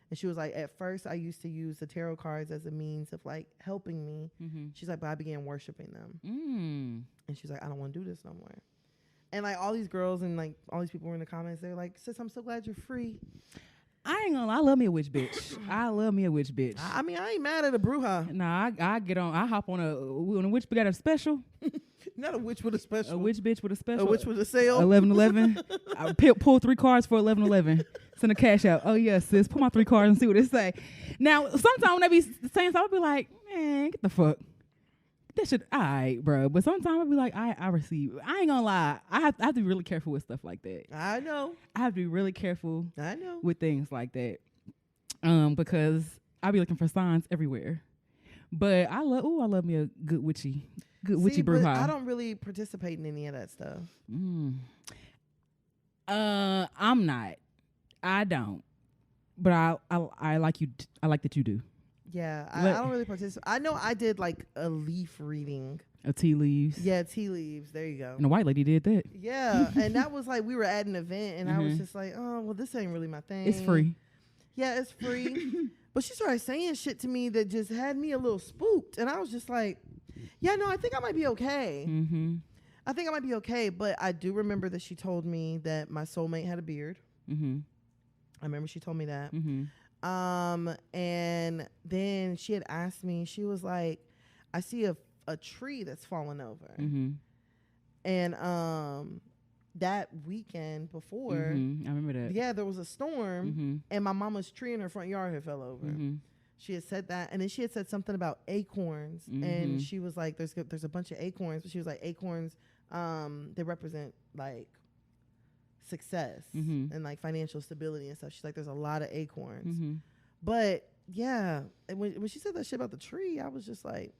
And she was like, at first I used to use the tarot cards as a means of like helping me. She's like, but I began worshiping them. And she's like, I don't want to do this no more. And like all these girls and like all these people were in the comments, they're like, sis, I'm so glad you're free. I ain't gonna lie, I love me a witch bitch. I love me a witch bitch. I mean, I ain't mad at a bruja. Nah, I get on. I hop on a witch. We got a special. Not a witch with a special. A witch bitch with a special. A witch with a sale. 11/11. I pull 3 cards for 11/11. Send a cash out. Oh yeah, sis, pull my 3 cards and see what it say. Now, sometimes when they be saying something, I'll be like, man, get the fuck. That shit, all right, bro. But sometimes I'll be like, I receive. I ain't gonna lie. I have to be really careful with stuff like that. I know. I have to be really careful. I know. With things like that. Because I be looking for signs everywhere. But I love me a good witchy bruja. I don't really participate in any of that stuff. I'm not. I don't. But I like you. I like that you do. Yeah, I don't really participate. I know I did like a leaf reading. A tea leaves. Yeah, tea leaves. There you go. And a white lady did that. Yeah, and that was like we were at an event, and I was just like, oh, well, this ain't really my thing. It's free. Yeah, it's free. But she started saying shit to me that just had me a little spooked, and I was just like, yeah, no, I think I might be okay. I think I might be okay, but I do remember that she told me that my soulmate had a beard. I remember she told me that. And then she had asked me, she was like, I see a tree that's fallen over. And that weekend before, I remember that. Yeah, there was a storm, and my mama's tree in her front yard had fell over. She had said that, and then she had said something about acorns, and she was like, there's a bunch of acorns, but she was like, acorns, they represent like success and like financial stability and stuff. She's like, there's a lot of acorns. But yeah, and when she said that shit about the tree, I was just like,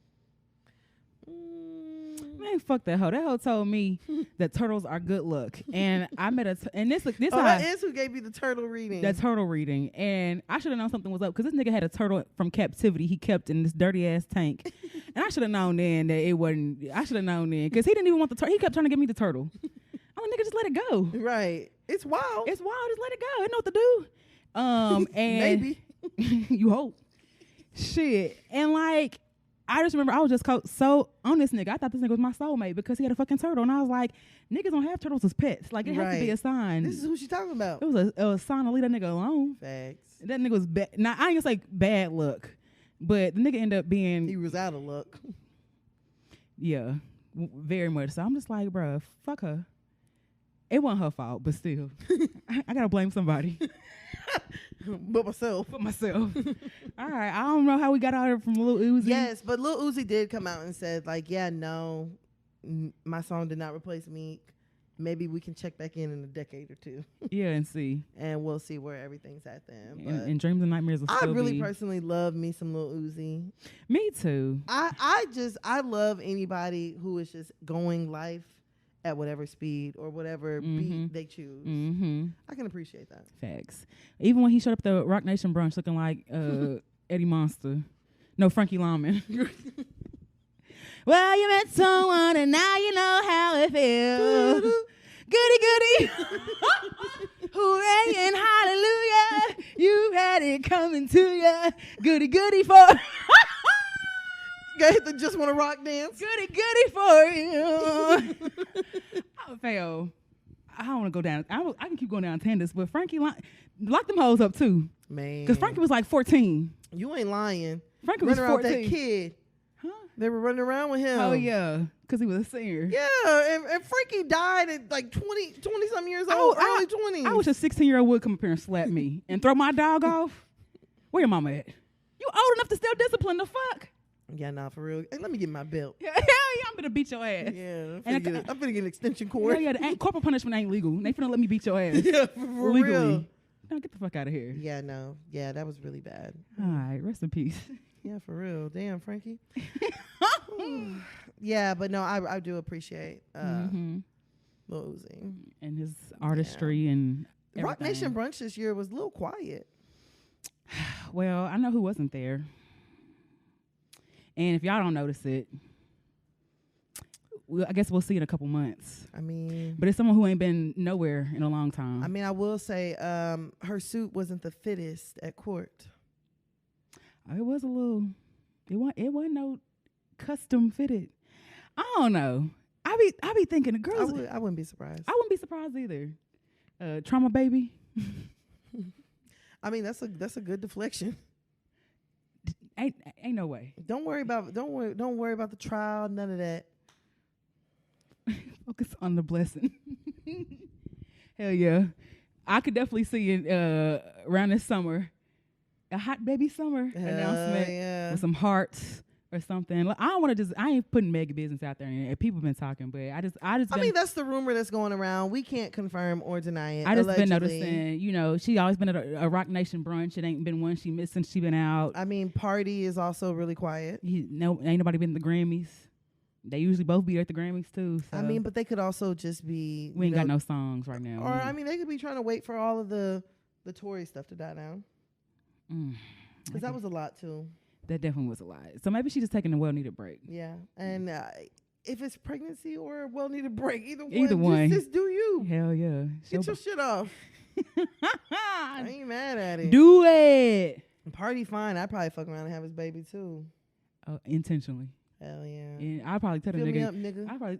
man, fuck that hoe. That hoe told me that turtles are good luck, and I met and this that is who gave you the turtle reading. That turtle reading, and I should have known something was up because this nigga had a turtle from captivity he kept in this dirty ass tank, and I should have known then that it wasn't. I should have known then because he didn't even want the turtle. He kept trying to give me the turtle. I'm like, nigga, just let it go. Right? It's wild. It's wild. Just let it go. It know what to do. And maybe you hope. Shit, and like. I just remember I was just so on this nigga. I thought this nigga was my soulmate because he had a fucking turtle. And I was like, niggas don't have turtles as pets. Like, it has to be a sign. This is who she talking about. It was a sign to leave that nigga alone. Facts. That nigga was bad. Now, I ain't gonna say bad luck, but the nigga ended up being... He was out of luck. Yeah, very much so. I'm just like, bruh, fuck her. It wasn't her fault, but still. I gotta blame somebody. But myself. All right. I don't know how we got out of it from Lil Uzi. Yes, but Lil Uzi did come out and said, like, yeah, no, my song did not replace Meek. Maybe we can check back in a decade or two. Yeah, and see. And we'll see where everything's at then. And dreams and nightmares will still be. I really personally love me some Lil Uzi. Me too. I love anybody who is just going life at whatever speed or whatever beat they choose. I can appreciate that. Facts. Even when he showed up at the Rock Nation brunch looking like Eddie Monster. No, Frankie Lawman. Well, you met someone and now you know how it feels. Goody. Hooray and hallelujah. You had it coming to ya. Goody for... Go hit the Just Wanna Rock dance. Goody for you. Oh, fail. I don't want to go down. I can keep going down tenders, but Frankie locked them hoes up too. Man. Because Frankie was like 14. You ain't lying. Frankie was 14. That kid. Huh? They were running around with him. Oh, yeah. Because he was a singer. Yeah. And Frankie died at like 20-something years old. Early 20s. I wish a 16-year-old would come up here and slap me and throw my dog off. Where your mama at? You old enough to still discipline the fuck? Yeah, nah, for real. Hey, let me get my belt. Yeah, I'm gonna beat your ass. Yeah, I'm finna get an extension cord. Yeah, corporal punishment ain't legal. They finna let me beat your ass. Yeah, for legally. Real. No, get the fuck out of here. Yeah, no. Yeah, that was really bad. All right, rest in peace. Yeah, for real. Damn, Frankie. Yeah, but no, I do appreciate Lil Uzi. And his artistry and everything. Rock Nation Brunch this year was a little quiet. Well, I know who wasn't there. And if y'all don't notice it, I guess we'll see in a couple months. I mean, but it's someone who ain't been nowhere in a long time. I mean, I will say her suit wasn't the fittest at court. It was a little. It wasn't no custom fitted. I don't know. I be thinking the girls. I wouldn't be surprised. I wouldn't be surprised either. Trauma baby. I mean, that's a good deflection. Ain't no way. Don't worry about the trial. None of that. Focus on the blessing. Hell yeah, I could definitely see it around this summer, a hot baby summer announcement with some hearts or something. I don't want to I ain't putting mega business out there, and people been talking, but I mean, that's the rumor that's going around. We can't confirm or deny it. I just been noticing, she always been at a Rock Nation brunch. It ain't been one she missed since she been out. I mean, Party is also really quiet. Ain't nobody been at the Grammys. They usually both be at the Grammys too. So. I mean, but they could also just be. We ain't got no songs right now. Or I mean, they could be trying to wait for all of the Tory stuff to die down. Because that was a lot too. That definitely was a lot. So maybe she's just taking a well-needed break. Yeah, and if it's pregnancy or a well-needed break, either one. Just do you. Hell yeah. Get your shit off. I ain't mad at it. Do it. Party fine. I'd probably fuck around and have his baby too. intentionally. Hell yeah. And I'll probably tell the nigga. Me up, nigga. I probably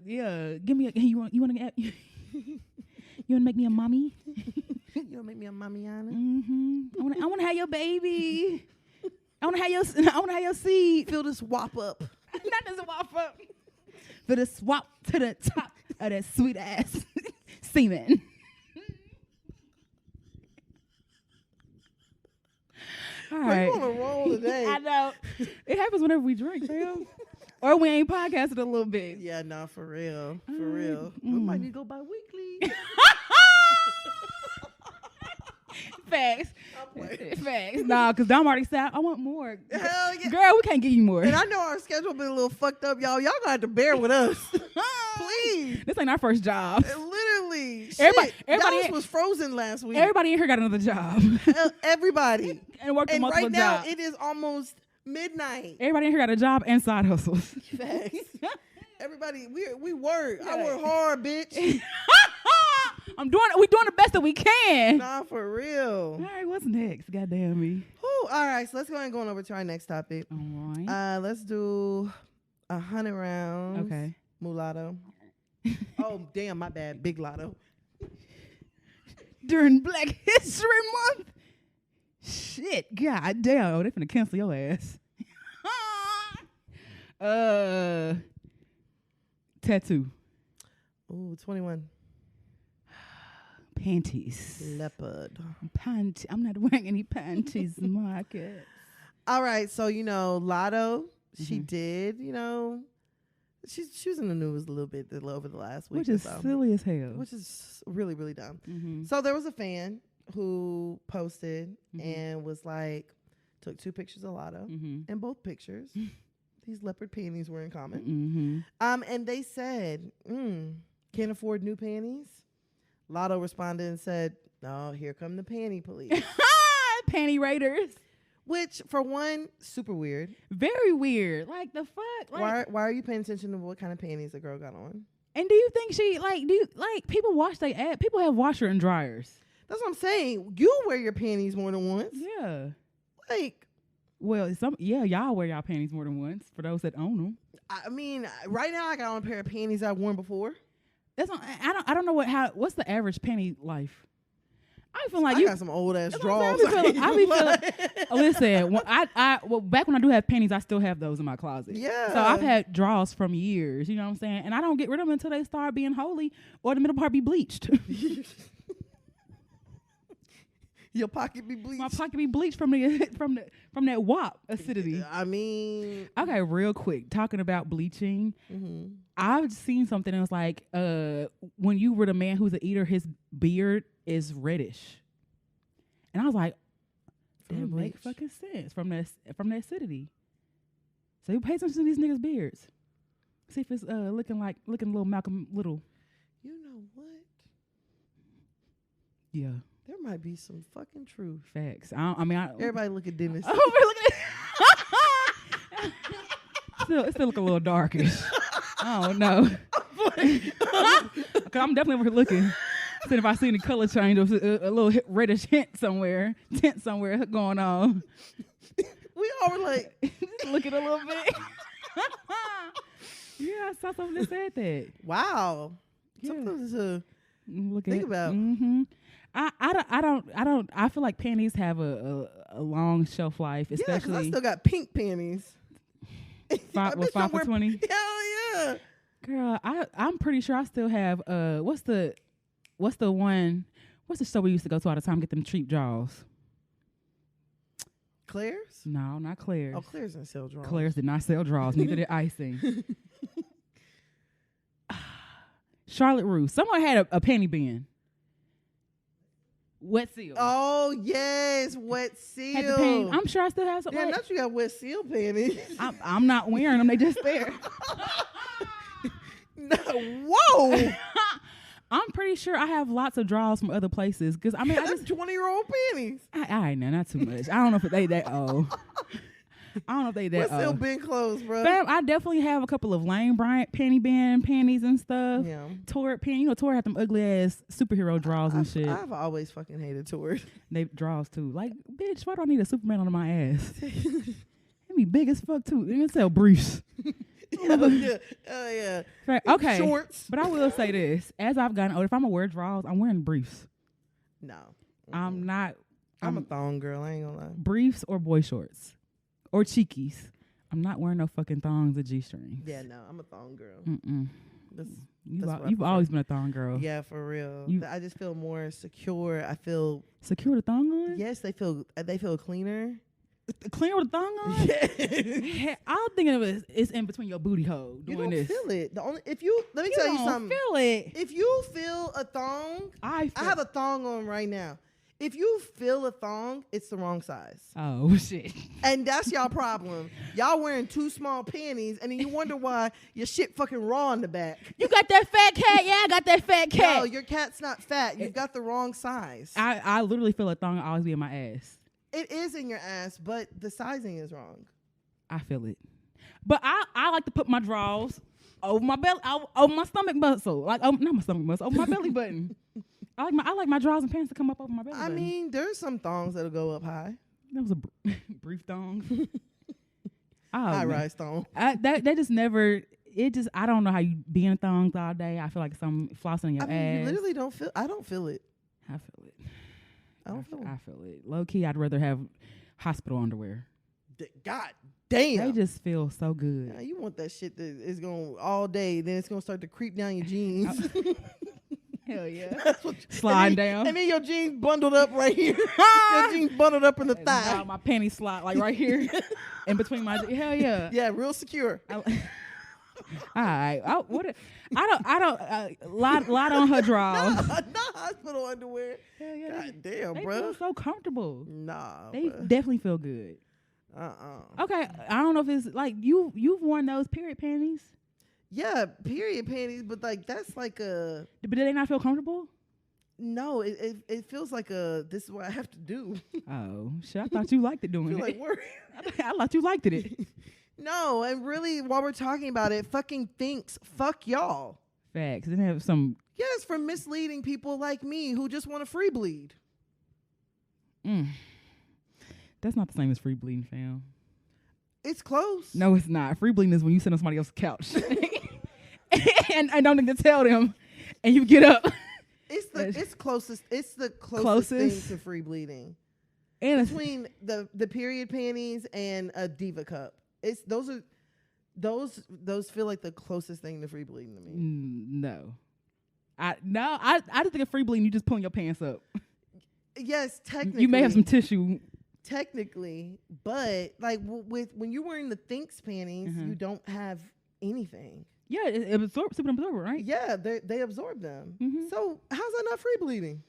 give me a. Hey, you want to get? You want to make me a mommy? You want to make me a mommy-ana? Mm-hmm. I want to have your baby. I want to have your seed. Fill this wop up. Not this wop up. For the swap to the top of that sweet ass semen. All right. You on a roll today. I know. It happens whenever we drink, fam. Or we ain't podcasted a little bit. Yeah, nah, for real. For real. We might need to go bi-weekly. Facts. Facts. Nah, because Dom already said, I want more. Hell yeah. Girl, we can't give you more. And I know our schedule been a little fucked up, y'all. Y'all gonna have to bear with us. Please. This ain't our first job. Literally. Everybody was frozen last week. Everybody in here got another job. Everybody. And worked multiple right jobs. now, it is almost midnight. Everybody in here got a job and side hustles. Facts. Everybody, we work. Yeah. I work hard, bitch. We doing the best that we can. Nah, for real. All right, what's next? Goddamn me. Ooh, all right, so let's go ahead and go on over to our next topic. All right. Let's do 100 rounds. Okay. Mulatto. Oh, damn, my bad. Big Lotto. During Black History Month. Shit, god damn, they finna cancel your ass. Tattoo. Ooh, 21. Panties. Leopard. I'm not wearing any panties, Marcus. All right, so Lotto, she did, she was in the news a little bit over the last week. Which is silly as hell. Which is really, really dumb. So there was a fan who posted and was like, took 2 pictures of Lotto, and both pictures, these leopard panties were in common. And they said, can't afford new panties? Lotto responded and said, "No, here come the panty police." Panty raiders. Which, for one, super weird. Very weird. Like, the fuck? Like, why are you paying attention to what kind of panties the girl got on? And do you think people wash their ass? People have washer and dryers. That's what I'm saying. You wear your panties more than once. Yeah. Like, Well, y'all wear y'all panties more than once for those that own them. I mean, right now I got on a pair of panties I've worn before. I don't know what's the average panty life. I feel like I got some old ass drawers. I be feeling. Listen, back when I do have panties, I still have those in my closet. Yeah. So I've had drawers from years. You know what I'm saying? And I don't get rid of them until they start being holy or the middle part be bleached. Your pocket be bleached. My pocket be bleached from that WAP acidity. I mean, okay, real quick, talking about bleaching. Mm-hmm. I've seen something that was like, when you were the man who's an eater, his beard is reddish, and I was like, that makes fucking sense from the acidity. So you pay attention to these niggas' beards. See if it's looking a little Malcolm Little. You know what? Yeah. There might be some fucking truth. Facts. Everybody look at Dennis. Oh, look at it. Still look a little darkish. I don't know. Cause I'm definitely looking. See if I see any color change or a little reddish tint somewhere going on. We all were like, looking a little bit. Yeah, I saw something that said that. Wow. Yeah. Something to think about. Mm-hmm. I feel like panties have a long shelf life, especially. Yeah, I still got pink panties. 5 for 20. Hell yeah, girl. I'm pretty sure I still have what's the store we used to go to all the time, get them cheap draws. Claire's? No, not Claire's. Oh, Claire's didn't sell draws. Claire's did not sell draws. Neither did icing. Charlotte Russe. Someone had a panty bin. Wet Seal. Oh, yes. Wet Seal. Had the panty. I'm sure I still have some. Damn, not you got Wet Seal panties. I'm not wearing them. They just there. No, whoa. I'm pretty sure I have lots of draws from other places. Because, I mean, that's 20-year-old panties. All right, now, not too much. I don't know if they that old. I don't know if they that Wet Seal been closed, bro. Fam, I definitely have a couple of Lane Bryant panty band panties and stuff. Yeah. Torrid panty. You know, Torrid had them ugly ass superhero draws and shit. I've always fucking hated Torrid. They draws too. Like, bitch, why do I need a Superman under my ass? It be big as fuck too. They can sell briefs. Yeah. Right, okay. Shorts. But I will say this. As I've gotten older, if I'm going to wear draws, I'm wearing briefs. No. Mm-hmm. I'm not. I'm a thong girl. I ain't gonna lie. Briefs or boy shorts. Or cheekies. I'm not wearing no fucking thongs or G-strings. Yeah, no. I'm a thong girl. Mm-mm. That's You've always been a thong girl. Yeah, for real. I just feel more secure. I feel... Secure with a thong on? Yes, they feel cleaner. Cleaner with a thong on? Yeah. I'm thinking of it's in between your booty hole doing this. You don't feel it. Let me tell you something. Feel it. If you feel a thong, I have a thong on right now. If you feel a thong, it's the wrong size. Oh, shit. And that's y'all problem. Y'all wearing too small panties, and then you wonder why your shit fucking raw in the back. You got that fat cat? Yeah, I got that fat cat. No, your cat's not fat. You've got the wrong size. I literally feel a thong always be in my ass. It is in your ass, but the sizing is wrong. I feel it. But I like to put my drawers over my belly, over my stomach muscle. Like, not my stomach muscle, over my belly button. I like my drawers and pants to come up over my belly button. I mean, there's some thongs that'll go up high. That was a brief thong. High-rise thong. That just never... I don't know how you be in thongs all day. I feel like some flossing in your ass. You literally don't feel... I don't feel it. I feel it. I feel it. Low key, I'd rather have hospital underwear. God damn. They just feel so good. Yeah, you want that shit that is going all day, then it's going to start to creep down your jeans. Hell yeah. Sliding down. And then your jeans bundled up right here. Your jeans bundled up in the thigh. My panties slide like right here in between my jeans. Hell yeah. Yeah, real secure. All right. I don't lot on her drawers. Not hospital underwear. Hell yeah. God damn, they bro. feel so comfortable. Nah. They definitely feel good. Okay. I don't know if it's like you've worn those period panties. Yeah, period panties, but like that's like a... But do they not feel comfortable? No, it feels like this is what I have to do. Oh, shit. I thought you liked it doing it. Like, I thought you liked it. No, and really, while we're talking about it, fucking thinks, fuck y'all. Facts. They have some... Yes, for misleading people like me who just want to free bleed. That's not the same as free bleeding, fam. It's close. No, it's not. Free bleeding is when you sit on somebody else's couch and I don't need to tell them, and you get up. It's the closest thing to free bleeding. And between the period panties and a diva cup, those feel like the closest thing to free bleeding to me. No, I just think of free bleeding. You just pulling your pants up. Yes, technically. You may have some tissue. Technically, but like when you're wearing the Thinks panties, you don't have anything. Yeah, it absorbs, super absorber, right? Yeah, they absorb them. So how's that not free bleeding?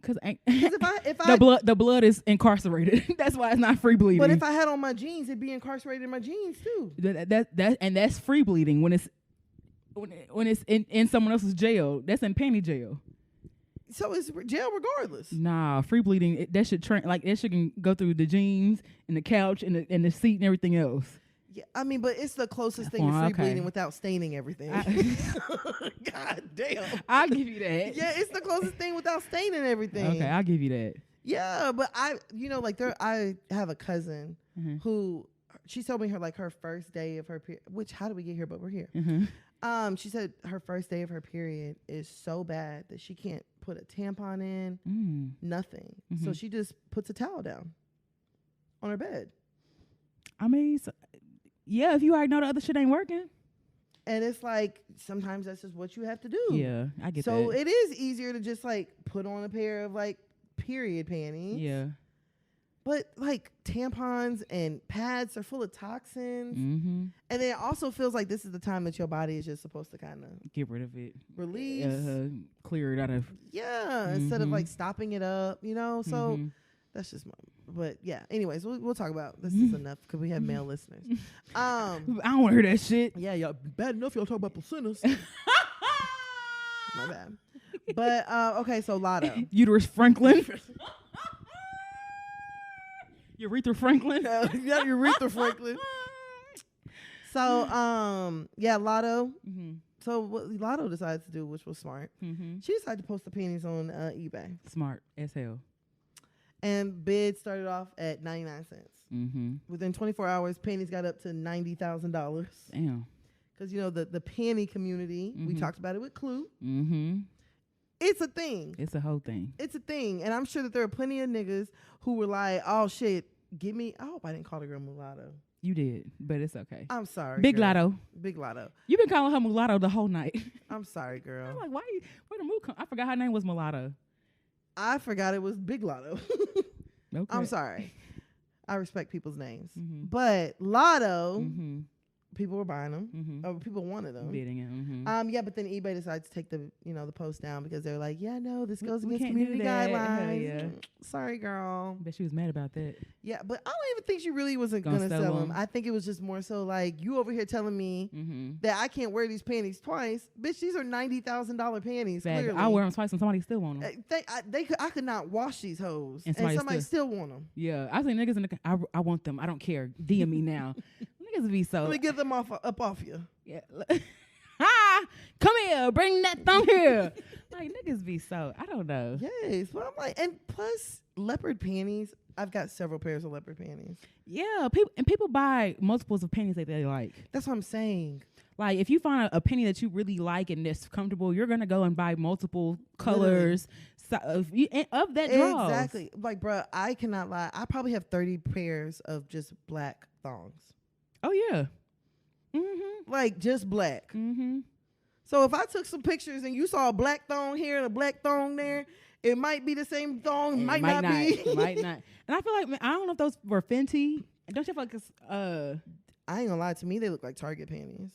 Because if the blood is incarcerated, that's why it's not free bleeding. But if I had on my jeans, it'd be incarcerated in my jeans too. That's free bleeding when it's in someone else's jail. That's in panty jail. So it's jail regardless. Nah, free bleeding that should that should can go through the jeans and the couch and the seat and everything else. Yeah, I mean, but it's the closest thing to free bleeding without staining everything. God damn. I'll give you that. Yeah, it's the closest thing without staining everything. Okay, I'll give you that. Yeah, but I have a cousin who she told me her first day of her period. Which how did we get here? But we're here. She said her first day of her period is so bad that she can't put a tampon in, nothing. So she just puts a towel down on her bed. I mean, yeah, if you already know the other shit ain't working. And it's like, sometimes that's just what you have to do. Yeah, I get that. So it is easier to just put on a pair of period panties. Yeah. But tampons and pads are full of toxins. And then it also feels like this is the time that your body is just supposed to kind of get rid of it. Release. Clear it out of. Yeah. Instead of stopping it up, So that's just but yeah. Anyways, we'll talk about this is enough because we have male listeners. I don't want to hear that shit. Yeah, y'all bad enough y'all talk about placentas. My bad. But okay, so Lotto. Uterus Franklin. Urethra Franklin. Yeah, Urethra Franklin. So Lotto. So what Lotto decided to do, which was smart, she decided to post the panties on eBay. Smart as hell. And bid started off at 99 cents. Within 24 hours, panties got up to $90,000. Damn. Because, the panty community, we talked about it with Clue. It's a thing. It's a whole thing. It's a thing. And I'm sure that there are plenty of niggas who were like, oh, shit, I hope I didn't call the girl mulatto. You did, but it's okay. I'm sorry, Big girl. Lotto. Big Lotto. You've been calling her mulatto the whole night. I'm sorry, girl. I'm like, where the move come? I forgot her name was mulatto. I forgot it was Big Lotto. Okay. I'm sorry. I respect people's names. But Lotto, people were buying them. Or people wanted them. Bidding it. Yeah, but then eBay decided to take the post down because they were like, yeah, no, this goes against community guidelines. Yeah. Sorry, girl. I bet she was mad about that. Yeah, but I don't even think she really wasn't gonna sell them. I think it was just more so you over here telling me that I can't wear these panties twice. Bitch, these are $90,000 panties. Clearly, I wear them twice and somebody still want them. I could not wash these hoes, and somebody still want them. Yeah, I think niggas in the I want them. I don't care. DM me now. Niggas be so. Let me get them up off you. Yeah. Come here, bring that thumb here. Niggas be so. I don't know. Yes, but I'm like, and plus leopard panties. I've got several pairs of leopard panties. Yeah, people buy multiples of panties that they like. That's what I'm saying. Like, if you find a penny that you really like and that's comfortable, you're gonna go and buy multiple colors of that draw. Exactly. Like, bro, I cannot lie. I probably have 30 pairs of just black thongs. Oh yeah. Like just black. So if I took some pictures and you saw a black thong here and a black thong there, it might be the same thong. Might not be. Might not. And I feel like, I don't know if those were Fenty. Don't you feel like it's I ain't gonna lie, to me they look like Target panties.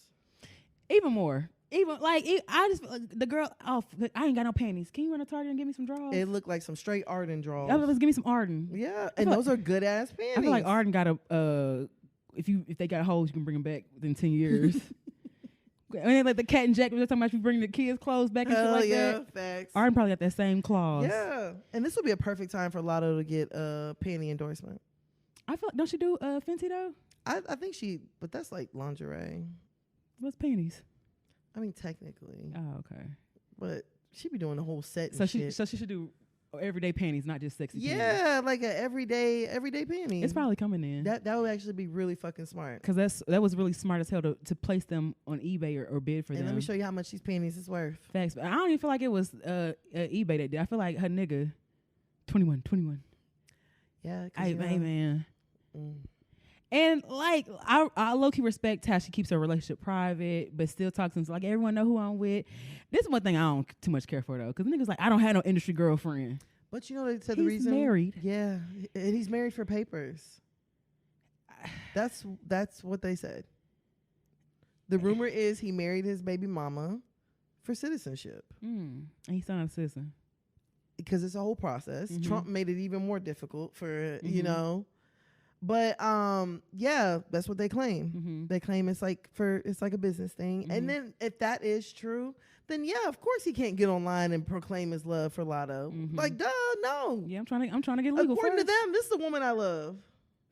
Even more. I just the girl. Oh, I ain't got no panties. Can you run to Target and give me some drawers? It looked like some straight Arden drawers. Let's give me some Arden. Yeah, and those are good ass panties. I feel like Arden got a if they got holes, you can bring them back within 10 years. I mean, like the Cat and Jack, we were talking about you bring the kids' clothes back and shit like that. Facts. Arden probably got that same clause. Yeah, and this would be a perfect time for Lotto to get a panty endorsement. I feel like, don't she do Fenty though? I think but that's like lingerie. What's panties? I mean, technically. Oh, okay. But she be doing the whole set. So she should do Or everyday panties, not just sexy panties. Yeah, like a everyday panty. It's probably coming in. That would actually be really fucking smart. Because that was really smart as hell to place them on eBay or bid for them. And let me show you how much these panties is worth. Facts. But I don't even feel like it was eBay that did. I feel like her nigga, 21. Yeah. Hey, man. And like I low key respect how she keeps her relationship private, but still talks to him like everyone know who I'm with. This is one thing I don't too much care for though, because niggas like I don't have no industry girlfriend. But you know they said the reason he's married. Yeah, and he's married for papers. That's what they said. The rumor is he married his baby mama for citizenship. And he's not a citizen because it's a whole process. Trump made it even more difficult for you know. But yeah, that's what they claim. They claim it's like a business thing. And then if that is true, then yeah, of course he can't get online and proclaim his love for Lotto. Like, duh, no. Yeah, I'm trying to get legal. According to them, this is the woman I love.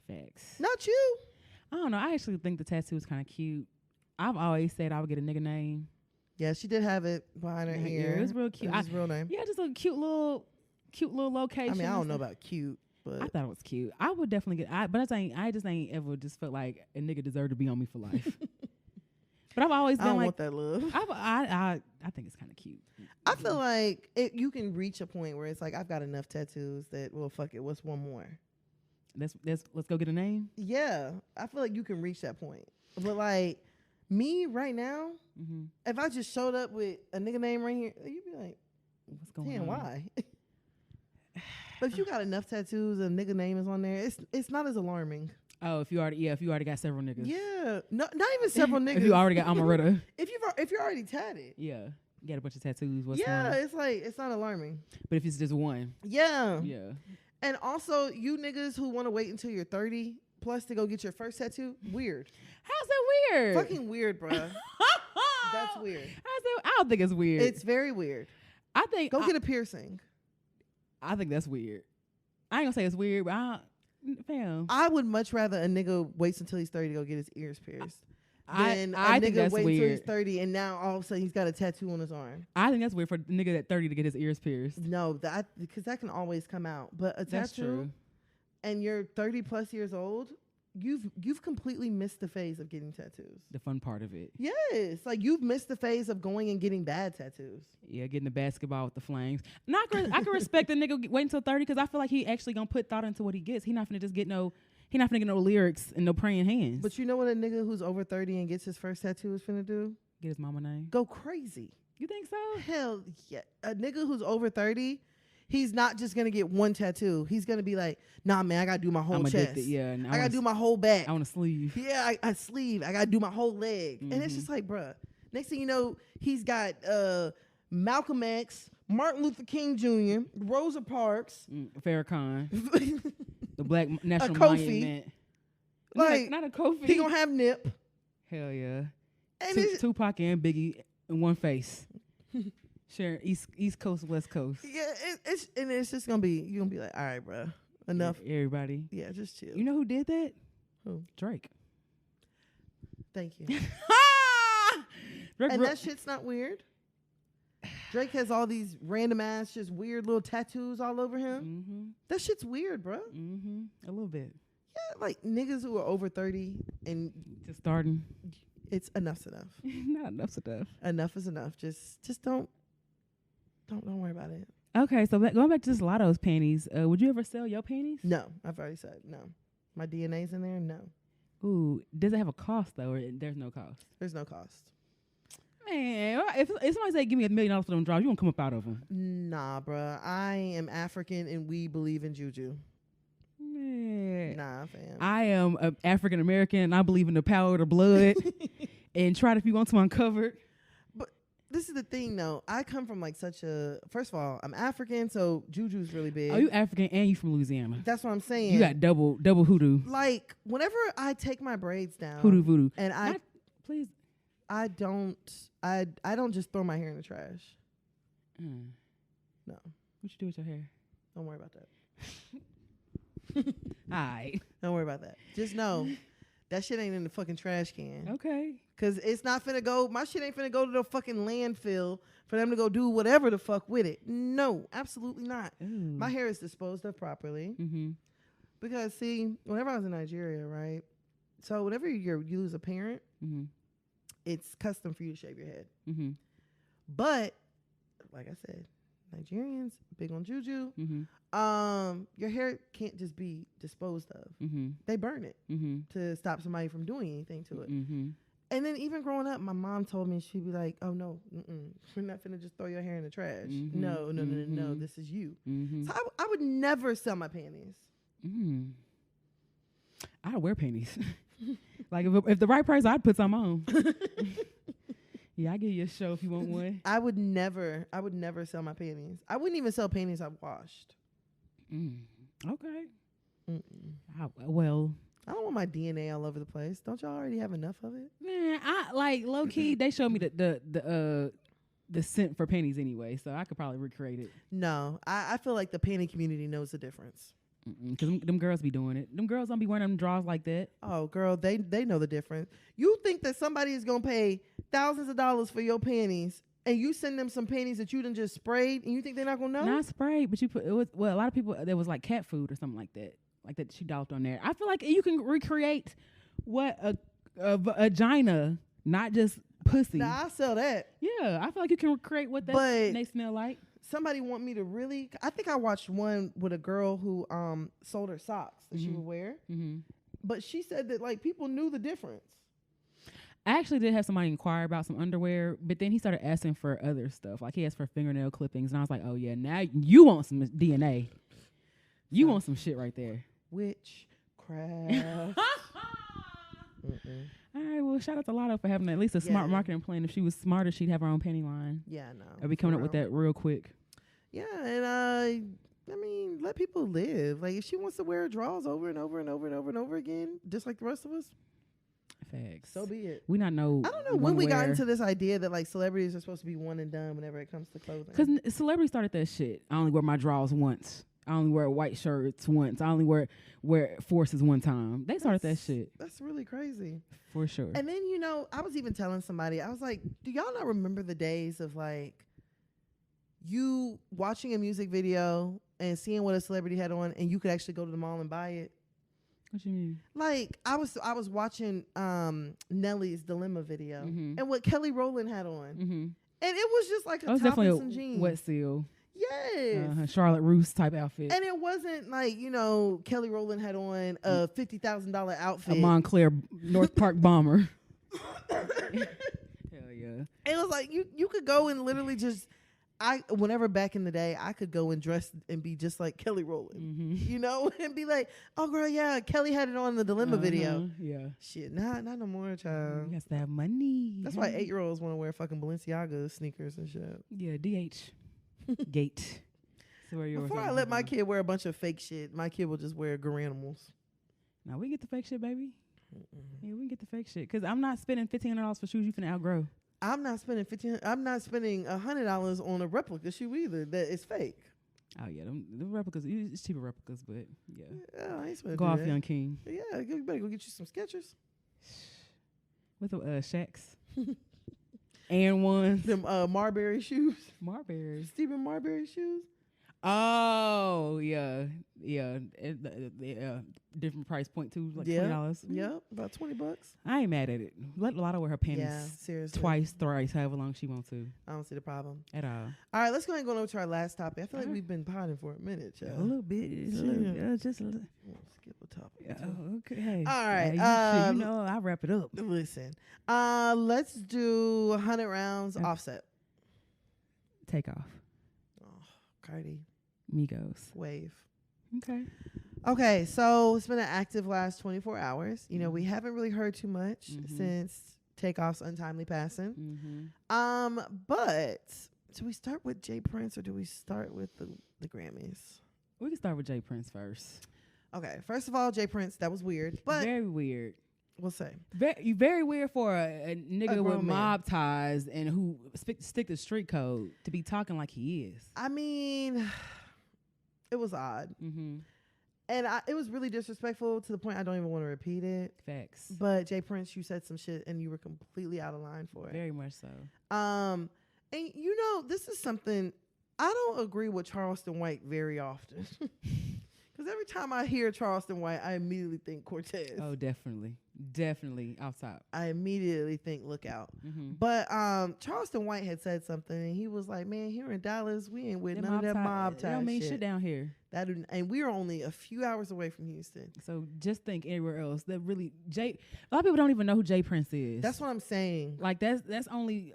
Facts. Not you. I don't know. I actually think the tattoo is kind of cute. I've always said I would get a nigga name. Yeah, she did have it behind her ear. It was real cute. His real name. Yeah, just a cute little location. I mean, I don't know about cute. But I thought it was cute. I would definitely but I just ain't ever just felt like a nigga deserved to be on me for life. But I've always been I don't like, want that love. I think it's kind of cute. I feel like you can reach a point where it's like I've got enough tattoos that well, fuck it. What's one more? Let's go get a name. Yeah, I feel like you can reach that point. But like me right now, if I just showed up with a nigga name right here, you'd be like, what's going on? Damn, why? But if you got enough tattoos and a nigga name is on there, it's not as alarming. Oh, if you already got several niggas. Yeah, not even several niggas. If you already got Amaretta. if you're already tatted. Yeah, you got a bunch of tattoos. It's like it's not alarming. But if it's just one. Yeah. Yeah. And also, you niggas who want to wait until you're 30 plus to go get your first tattoo, weird. How's that weird? Fucking weird, bruh. That's weird. I don't think it's weird. It's very weird. I think go get a piercing. I think that's weird. I ain't gonna say it's weird, but I would much rather a nigga waits until he's 30 to go get his ears pierced than I a think nigga that's wait weird. until he's 30 and now all of a sudden he's got a tattoo on his arm. I think that's weird for a nigga at 30 to get his ears pierced. No, because that can always come out. But a that's tattoo, true. And you're 30 plus years old, you've completely missed the phase of getting tattoos. The fun part of it. Yes, like you've missed the phase of going and getting bad tattoos. Yeah, getting the basketball with the flames. I can respect the nigga waiting until 30 because I feel like he actually gonna put thought into what he gets. He not finna just get he not finna get no lyrics and no praying hands. But you know what a nigga who's over 30 and gets his first tattoo is finna do? Get his mama name. Go crazy. You think so? Hell yeah. A nigga who's over 30, he's not just gonna get one tattoo. He's gonna be like, nah, man, I gotta do my whole chest. Addicted, yeah. I gotta do my whole back. I want a sleeve. Yeah, I sleeve. I gotta do my whole leg. And it's just like, bruh. Next thing you know, he's got Malcolm X, Martin Luther King Jr., Rosa Parks, Farrakhan, the Black National Kofi. Monument. Like, not a Kofi. He gonna have Nip. Hell yeah. And Tupac and Biggie in one face. Sure, East Coast, West Coast. Yeah, it's just gonna be, you're gonna be like, all right, bro, enough. Yeah, everybody. Yeah, just chill. You know who did that? Who? Drake. Thank you. And that shit's not weird. Drake has all these random ass, just weird little tattoos all over him. That shit's weird, bro. A little bit. Yeah, like niggas who are over 30 and just starting. It's enough's enough. Not enough's enough. Enough is enough. Just don't worry about it. Okay, so going back to this Lotto's panties, would you ever sell your panties? No, I've already said no. My DNA's in there. No. Ooh, does it have a cost though, or there's no cost? There's no cost. Man, if somebody say give me $1 million for them draws, you won't come up out of them. Nah, bruh. I am African and we believe in juju. Man. Nah, fam. I am African American and I believe in the power of the blood. And try it if you want to uncover. But this is the thing, though. I come from like such a. First of all, I'm African, so juju's really big. Oh, you African and you from Louisiana. That's what I'm saying. You got double hoodoo. Like whenever I take my braids down, hoodoo voodoo, and please. I don't just throw my hair in the trash. No. What you do with your hair? Don't worry about that. All right. Don't worry about that. Just know That shit ain't in the fucking trash can. Okay. Cause it's not finna go. My shit ain't finna go to the fucking landfill for them to go do whatever the fuck with it. No, absolutely not. Ooh. My hair is disposed of properly. Mm-hmm. Because see, whenever I was in Nigeria, right? So whenever you lose a parent, mm-hmm. it's custom for you to shave your head. Mm-hmm. But like I said, Nigerians big on juju. Mm-hmm. Your hair can't just be disposed of. Mm-hmm. They burn it mm-hmm. to stop somebody from doing anything to it. Mm-hmm. And then even growing up, my mom told me, she'd be like, "Oh no, we're not finna just throw your hair in the trash. Mm-hmm. No, this is you." Mm-hmm. So I would never sell my panties. Mm. I wear panties. Like if the right price, I'd put some on. Yeah, I give you a show if you want one. I would never sell my panties. I wouldn't even sell panties I've washed. Okay. Well, I don't want my DNA all over the place. Don't y'all already have enough of it? Man, I like low key. They showed me the scent for panties anyway, so I could probably recreate it. No, I feel like the panty community knows the difference. Because them girls be doing it. Them girls don't be wearing them drawers like that. Oh, girl, they know the difference. You think that somebody is gonna pay thousands of dollars for your panties, and you send them some panties that you done just sprayed, and you think they're not gonna know? Not sprayed, but you put it was a lot of people. There was like cat food or something like that she dolled on there. I feel like you can recreate what a vagina, not just pussy. Nah, I sell that. Yeah, I feel like you can recreate what they smell like. Somebody want me to really? I think I watched one with a girl who sold her socks that she would wear, but she said that like people knew the difference. I actually did have somebody inquire about some underwear, but then he started asking for other stuff. Like he asked for fingernail clippings, and I was like, "Oh yeah, now you want some DNA? You want some shit right there?" Witchcraft. All right, well, shout out to Lotto for having at least a smart marketing plan. If she was smarter, she'd have her own panty line. Yeah, no. I'll be coming up with that real quick. Yeah, and I mean, let people live. Like if she wants to wear drawers over and over and over and over and over again, just like the rest of us, facts. So be it. We not know. I don't know when we got into this idea that like celebrities are supposed to be one and done whenever it comes to clothing. Because celebrities started that shit. I only wear my drawers once. I only wear white shirts once. I only wear forces one time. They started that shit. That's really crazy. For sure. And then, I was even telling somebody, I was like, do y'all not remember the days of like you watching a music video and seeing what a celebrity had on and you could actually go to the mall and buy it? What you mean? Like I was watching Nelly's Dilemma video and what Kelly Rowland had on. And it was just like a top and some jeans. Wet seal. Yes. Charlotte Russe type outfit. And it wasn't like, Kelly Rowland had on a $50,000 outfit. A Montclair North Park bomber. Hell yeah. It was like you could go and literally just whenever back in the day, I could go and dress and be just like Kelly Rowland, and be like, oh girl, yeah, Kelly had it on the Dilemma video. Yeah. Shit, not no more, child. You have to have money. That's why 8-year-olds want to wear fucking Balenciaga sneakers and shit. Yeah, DH. Gate. Before I let my kid wear a bunch of fake shit, my kid will just wear Garanimals. Now we get the fake shit, baby. Yeah, we can get the fake shit. Because I'm not spending $1,500 for shoes you finna outgrow. I'm not spending $100 on a replica shoe either that is fake. Oh yeah, the replicas. It's cheaper replicas, but yeah. I ain't spending. Go off, young king. Yeah, you better go get you some Skechers. With the Shacks. And one. Them Marbury shoes. Marbury. Stephen Marbury shoes. Oh yeah. Different price point too, like $20. Yeah, about $20. I ain't mad at it. Let Lotto wear her panties. Yeah, seriously. Twice, thrice, however long she wants to. I don't see the problem at all. All right, let's go ahead and go over to our last topic. I feel like we've been potting for a minute, child. A little bit. Just a little. Skip a topic. Yeah, okay. Hey. All right. I'll wrap it up. Listen. Let's do 100 rounds Offset. Take off. Oh, Cardi. Migos. Wave. Okay, so it's been an active last 24 hours. We haven't really heard too much since Takeoff's untimely passing. But do we start with Jay Prince or do we start with the Grammys? We can start with Jay Prince first. Okay, first of all, Jay Prince, that was weird. But very weird. We'll say. Very weird for a nigga with mob ties and who stick to street code to be talking like he is. I mean, it was odd. And it was really disrespectful to the point I don't even want to repeat it. Facts. But Jay Prince, you said some shit and you were completely out of line for it. Very much so. And you know, this is something I don't agree with Charleston White very often. Because every time I hear Charleston White, I immediately think Cortez. Oh, definitely. Definitely off top. I immediately think Lookout. Mm-hmm. But Charleston White had said something, and he was like, man, here in Dallas, we ain't with none of that mob tie shit. Don't mean shit down here. And we are only a few hours away from Houston. So just think anywhere else. That really, a lot of people don't even know who Jay Prince is. That's what I'm saying. Like, that's only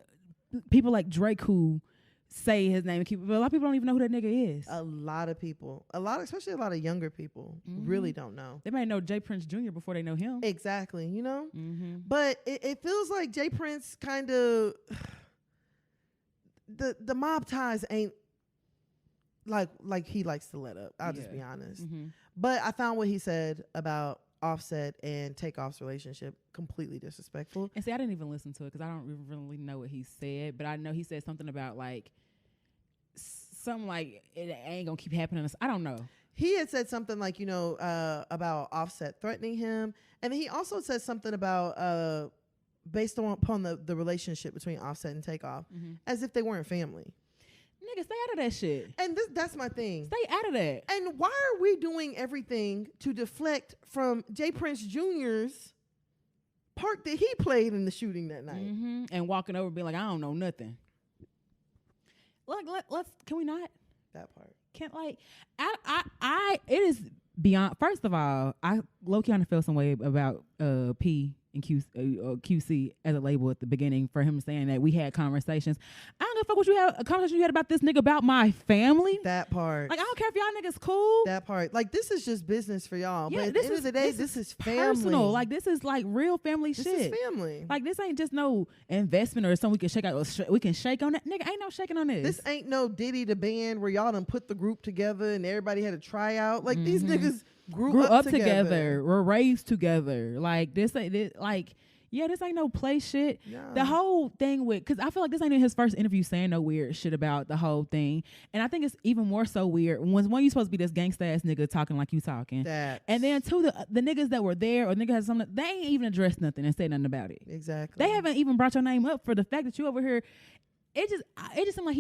people like Drake who say his name and keep it, but a lot of people don't even know who that nigga is. A lot of people, especially a lot of younger people, really don't know. They might know Jay Prince Jr. before they know him. Exactly, you know? Mm-hmm. But it feels like Jay Prince kind of, the mob ties ain't like he likes to let up. I'll just be honest. Mm-hmm. But I found what he said about Offset and Takeoff's relationship completely disrespectful. And see, I didn't even listen to it because I don't really know what he said, but I know he said something about like something like it ain't gonna keep happening. I don't know. He had said something like, you know, about Offset threatening him, and he also said something about based upon the relationship between Offset and Takeoff, as if they weren't family. Nigga, stay out of that shit. And that's my thing. Stay out of that. And why are we doing everything to deflect from Jay Prince Jr.'s part that he played in the shooting that night? Mm-hmm. And walking over being like, I don't know nothing. Let's can we not? That part. Can't like, it is beyond, first of all, I low-key kind of feel some way about P and QC as a label at the beginning for him saying that we had conversations. I don't give a fuck what you had, a conversation you had about this nigga about my family. That part. Like, I don't care if y'all niggas cool. That part. Like, this is just business for y'all. Yeah, but at the end of the day, this is family. Personal. Like, this is like real family shit. This is family. Like, this ain't just no investment or something we can shake out. We can shake on that. Nigga, ain't no shaking on this. This ain't no Diddy the band where y'all done put the group together and everybody had a tryout. Like, these niggas grew up together. Were raised together. Like, this ain't it. Like, yeah, this ain't no play shit. Yeah. The whole thing with, because I feel like this ain't in his first interview saying no weird shit about the whole thing. And I think it's even more so weird when one, you supposed to be this gangsta ass nigga talking like you talking. And then two, the niggas that were there or niggas had something, they ain't even addressed nothing and said nothing about it. Exactly. They haven't even brought your name up for the fact that you over here. It just seemed like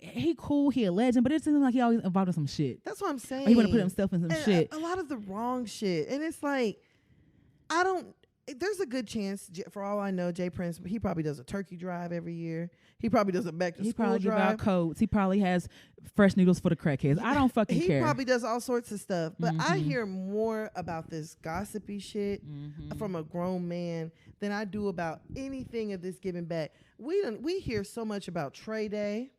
he cool, he a legend, but it just seemed like he always involved in some shit. That's what I'm saying. Or he want to put himself in some shit. A lot of the wrong shit. And it's like, there's a good chance, for all I know, Jay Prince, he probably does a turkey drive every year. He probably does a back to school drive. He probably give out coats. He probably has fresh noodles for the crackheads. I don't fucking care. He probably does all sorts of stuff. But I hear more about this gossipy shit from a grown man than I do about anything of this giving back. We hear so much about Trey Day.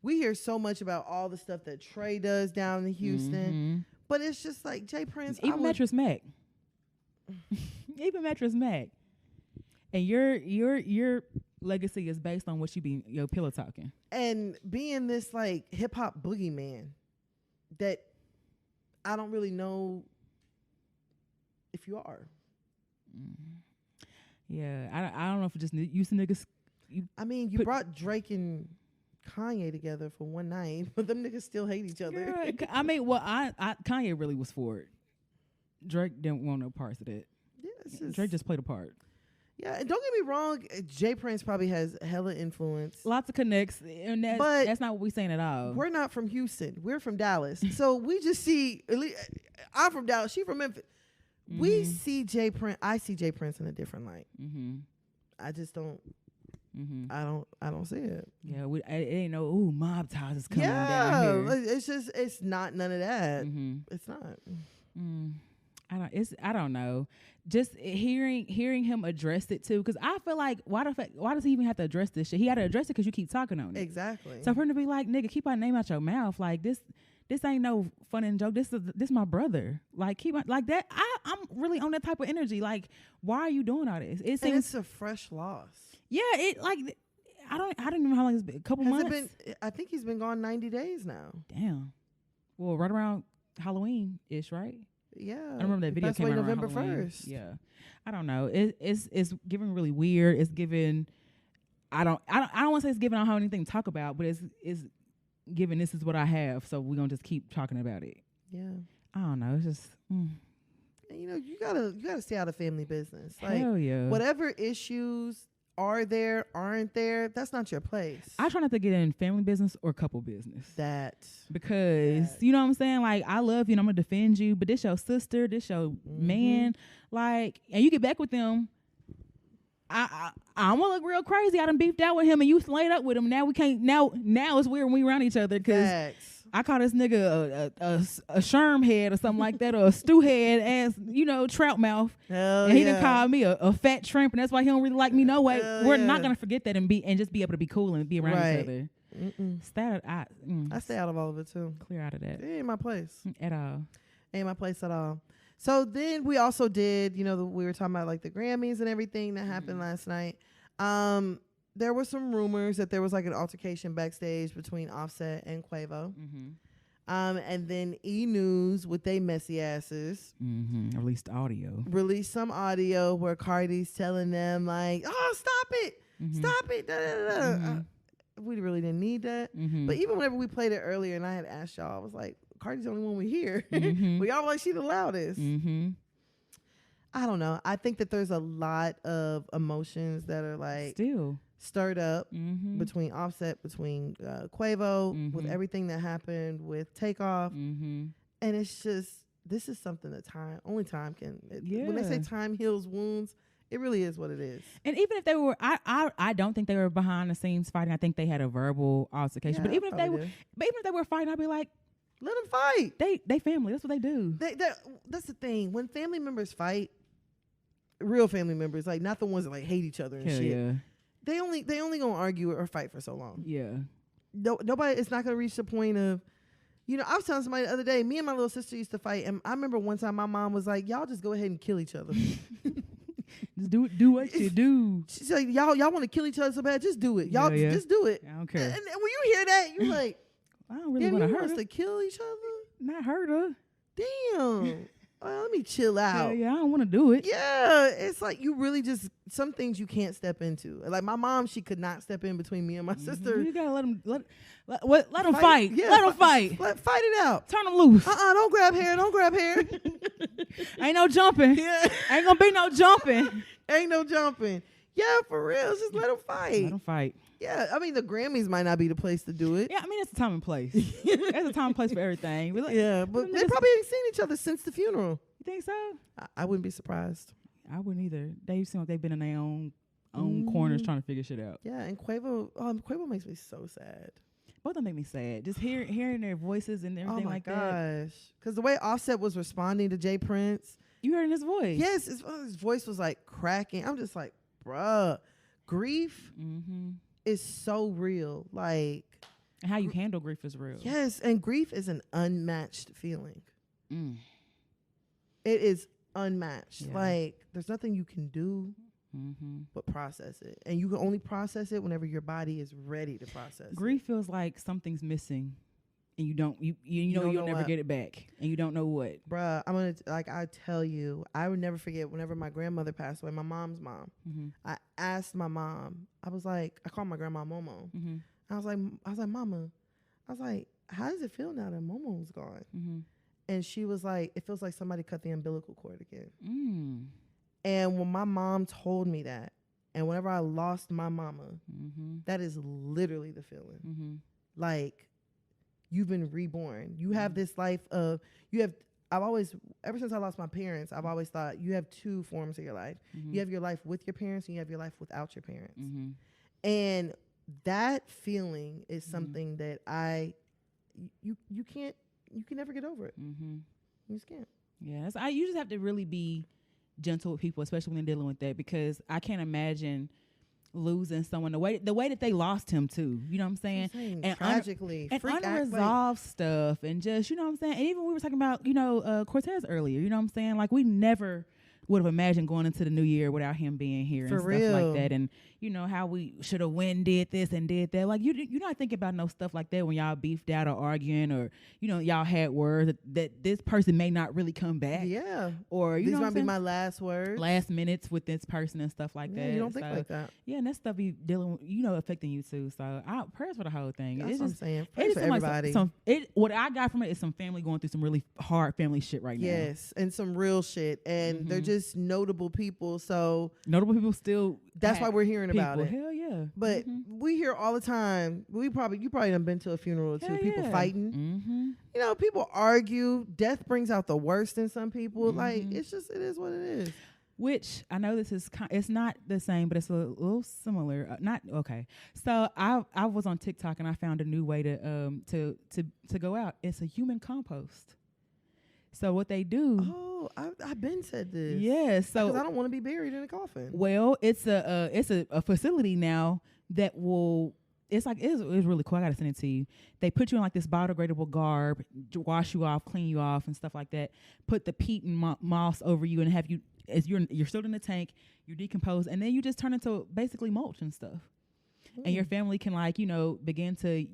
We hear so much about all the stuff that Trey does down in Houston. But it's just like Jay Prince. Even Mattress Mac. Even Mattress Mac. And your legacy is based on what you be your pillow talking. And being this like hip hop boogeyman that I don't really know if you are. Yeah, I don't know if it just used to niggas. You brought Drake and Kanye together for one night, but them niggas still hate each other. Girl, Kanye really was for it. Drake didn't want no parts of that. Yeah, Drake just played a part. Yeah, and don't get me wrong, Jay Prince probably has hella influence. Lots of connects, and that's not what we're saying at all. We're not from Houston. We're from Dallas. So we just see, I'm from Dallas, she from Memphis. We see Jay Prince, I see Jay Prince in a different light. I just don't. I don't see it. Yeah, it ain't no mob ties is coming down here. It's not none of that. It's not. I don't know. Just hearing him address it too, because I feel like why does he even have to address this shit? He had to address it because you keep talking on it. Exactly. So for him to be like, nigga, keep our name out your mouth, like this ain't no fun and joke. This my brother. Like keep on, like that. I'm really on that type of energy. Like, why are you doing all this? It seems it's a fresh loss. Yeah, I don't even know how long it's been. A couple months. I think he's been gone 90 days now. Damn. Well, right around Halloween-ish, right? Yeah. I remember that video came out November Halloween. 1st. Yeah. I don't know. It's giving really weird. It's giving I don't want to say it's giving I don't have anything to talk about, but it's giving this is what I have, so we're gonna just keep talking about it. Yeah. I don't know. It's just. And, you gotta stay out of family business. Like, hell yeah. Whatever issues are there, aren't there, that's not your place. I try not to get in family business or couple business. Because you know what I'm saying? Like, I love you and I'm gonna defend you, but this your sister, this your man, like, and you get back with them. I'm gonna look real crazy. I done beefed out with him and you laid up with him. Now we can't. Now it's weird when we around each other because I call this nigga a sherm head or something like that, or a stew head ass, trout mouth. And he done called me a fat shrimp, and that's why he don't really like me no way. We're not gonna forget that and just be able to be cool and be around each other. I stay out of all of it too. Clear out of that. It ain't my place at all. Ain't my place at all. So then we also did, we were talking about like the Grammys and everything that happened last night. There were some rumors that there was like an altercation backstage between Offset and Quavo. And then E! News with they messy asses released some audio where Cardi's telling them like, oh, stop it. Stop it. Da, da, da. We really didn't need that. But even whenever we played it earlier and I had asked y'all, I was like, Cardi's the only one we hear. We all like she the loudest. I don't know. I think that there's a lot of emotions that are like still stirred up between Offset, between Quavo, with everything that happened with Takeoff. And it's just, this is something that only time can. When they say time heals wounds, it really is what it is. And even if they were, I don't think they were behind the scenes fighting. I think they had a verbal altercation. But even if they were fighting, I'd be like, let them fight. They family. That's what they do. That's the thing. When family members fight, real family members, like not the ones that like hate each other and shit. Yeah. They only gonna argue or fight for so long. Yeah. Nobody. It's not gonna reach the point of, I was telling somebody the other day. Me and my little sister used to fight, and I remember one time my mom was like, "Y'all just go ahead and kill each other. Just do what you do." She's like, "Y'all want to kill each other so bad? Just do it. Y'all just do it. I don't care." And when you hear that, you're like, I don't really want to hurt her. To kill each other? Not hurt her. Damn. Let me chill out. Yeah, I don't want to do it. Yeah, it's like you really just, some things you can't step into. Like my mom, she could not step in between me and my sister. You gotta let them fight. Yeah, let them fight. Fight it out. Turn them loose. Don't grab hair. Ain't no jumping. Yeah. Ain't gonna be no jumping. Ain't no jumping. Yeah, for real. Just let them fight. Let them fight. Yeah, I mean, the Grammys might not be the place to do it. Yeah, I mean, it's a time and place. There's a time and place for everything. But they probably ain't seen each other since the funeral. You think so? I wouldn't be surprised. I wouldn't either. They seem like they've been in their own corners trying to figure shit out. Yeah, and Quavo makes me so sad. Both of them make me sad. Just hearing their voices and everything like that. Oh my gosh. Because the way Offset was responding to Jay Prince. You heard his voice. Yes, his voice was like cracking. I'm just like, bruh, grief is so real. Like, and how you handle grief is real. Yes, and grief is an unmatched feeling. It is unmatched. Yeah. Like, there's nothing you can do but process it. And you can only process it whenever your body is ready to process grief. Feels like something's missing. And you'll never get it back. And you don't know what. Bruh, I tell you, I would never forget whenever my grandmother passed away, my mom's mom. I asked my mom, I called my grandma Momo. I was like, Mama, how does it feel now that Momo's gone? And she was like, it feels like somebody cut the umbilical cord again. And when my mom told me that, and whenever I lost my mama, that is literally the feeling. Like, you've been reborn. You have this life of, ever since I lost my parents, I've always thought you have two forms of your life. You have your life with your parents and you have your life without your parents. And that feeling is something that you can never get over it. You just can't. Yeah, you just have to really be gentle with people, especially when dealing with that, because I can't imagine losing someone the way that they lost him too. You know what I'm saying? And tragically, and unresolved stuff, and just, you know what I'm saying. And even we were talking about, Cortez earlier. You know what I'm saying? Like, we never would have imagined going into the new year without him being here For and real. stuff like that. And you know how we should have did this and did that. Like you're not thinking about no stuff like that when y'all beefed out or arguing, or you know y'all had words that this person may not really come back. Yeah. Or these might be my last words. Last minutes with this person and stuff like that. You don't think like that. Yeah, and that stuff be dealing with, affecting you too. So prayers for the whole thing. That's it's what just, I'm saying. Prayers for everybody. What I got from it is some family going through some really hard family shit right now. Yes, and some real shit. And they're just notable people. So notable people still. That's why we're hearing about it. Hell yeah. But we hear all the time. You probably done been to a funeral or two. People fighting. You know, people argue. Death brings out the worst in some people. Like it is what it is. Which I know this is it's not the same, but it's a little similar. Not okay. So I was on TikTok and I found a new way to go out. It's a human compost. So what they do? Oh, I've been said this. Yeah. So because I don't want to be buried in a coffin. Well, it's a facility now that will. It's really cool. I gotta send it to you. They put you in like this biodegradable garb, wash you off, clean you off, and stuff like that. Put the peat and moss over you, and have you as you're still in the tank. You decompose, and then you just turn into basically mulch and stuff. And your family can begin to.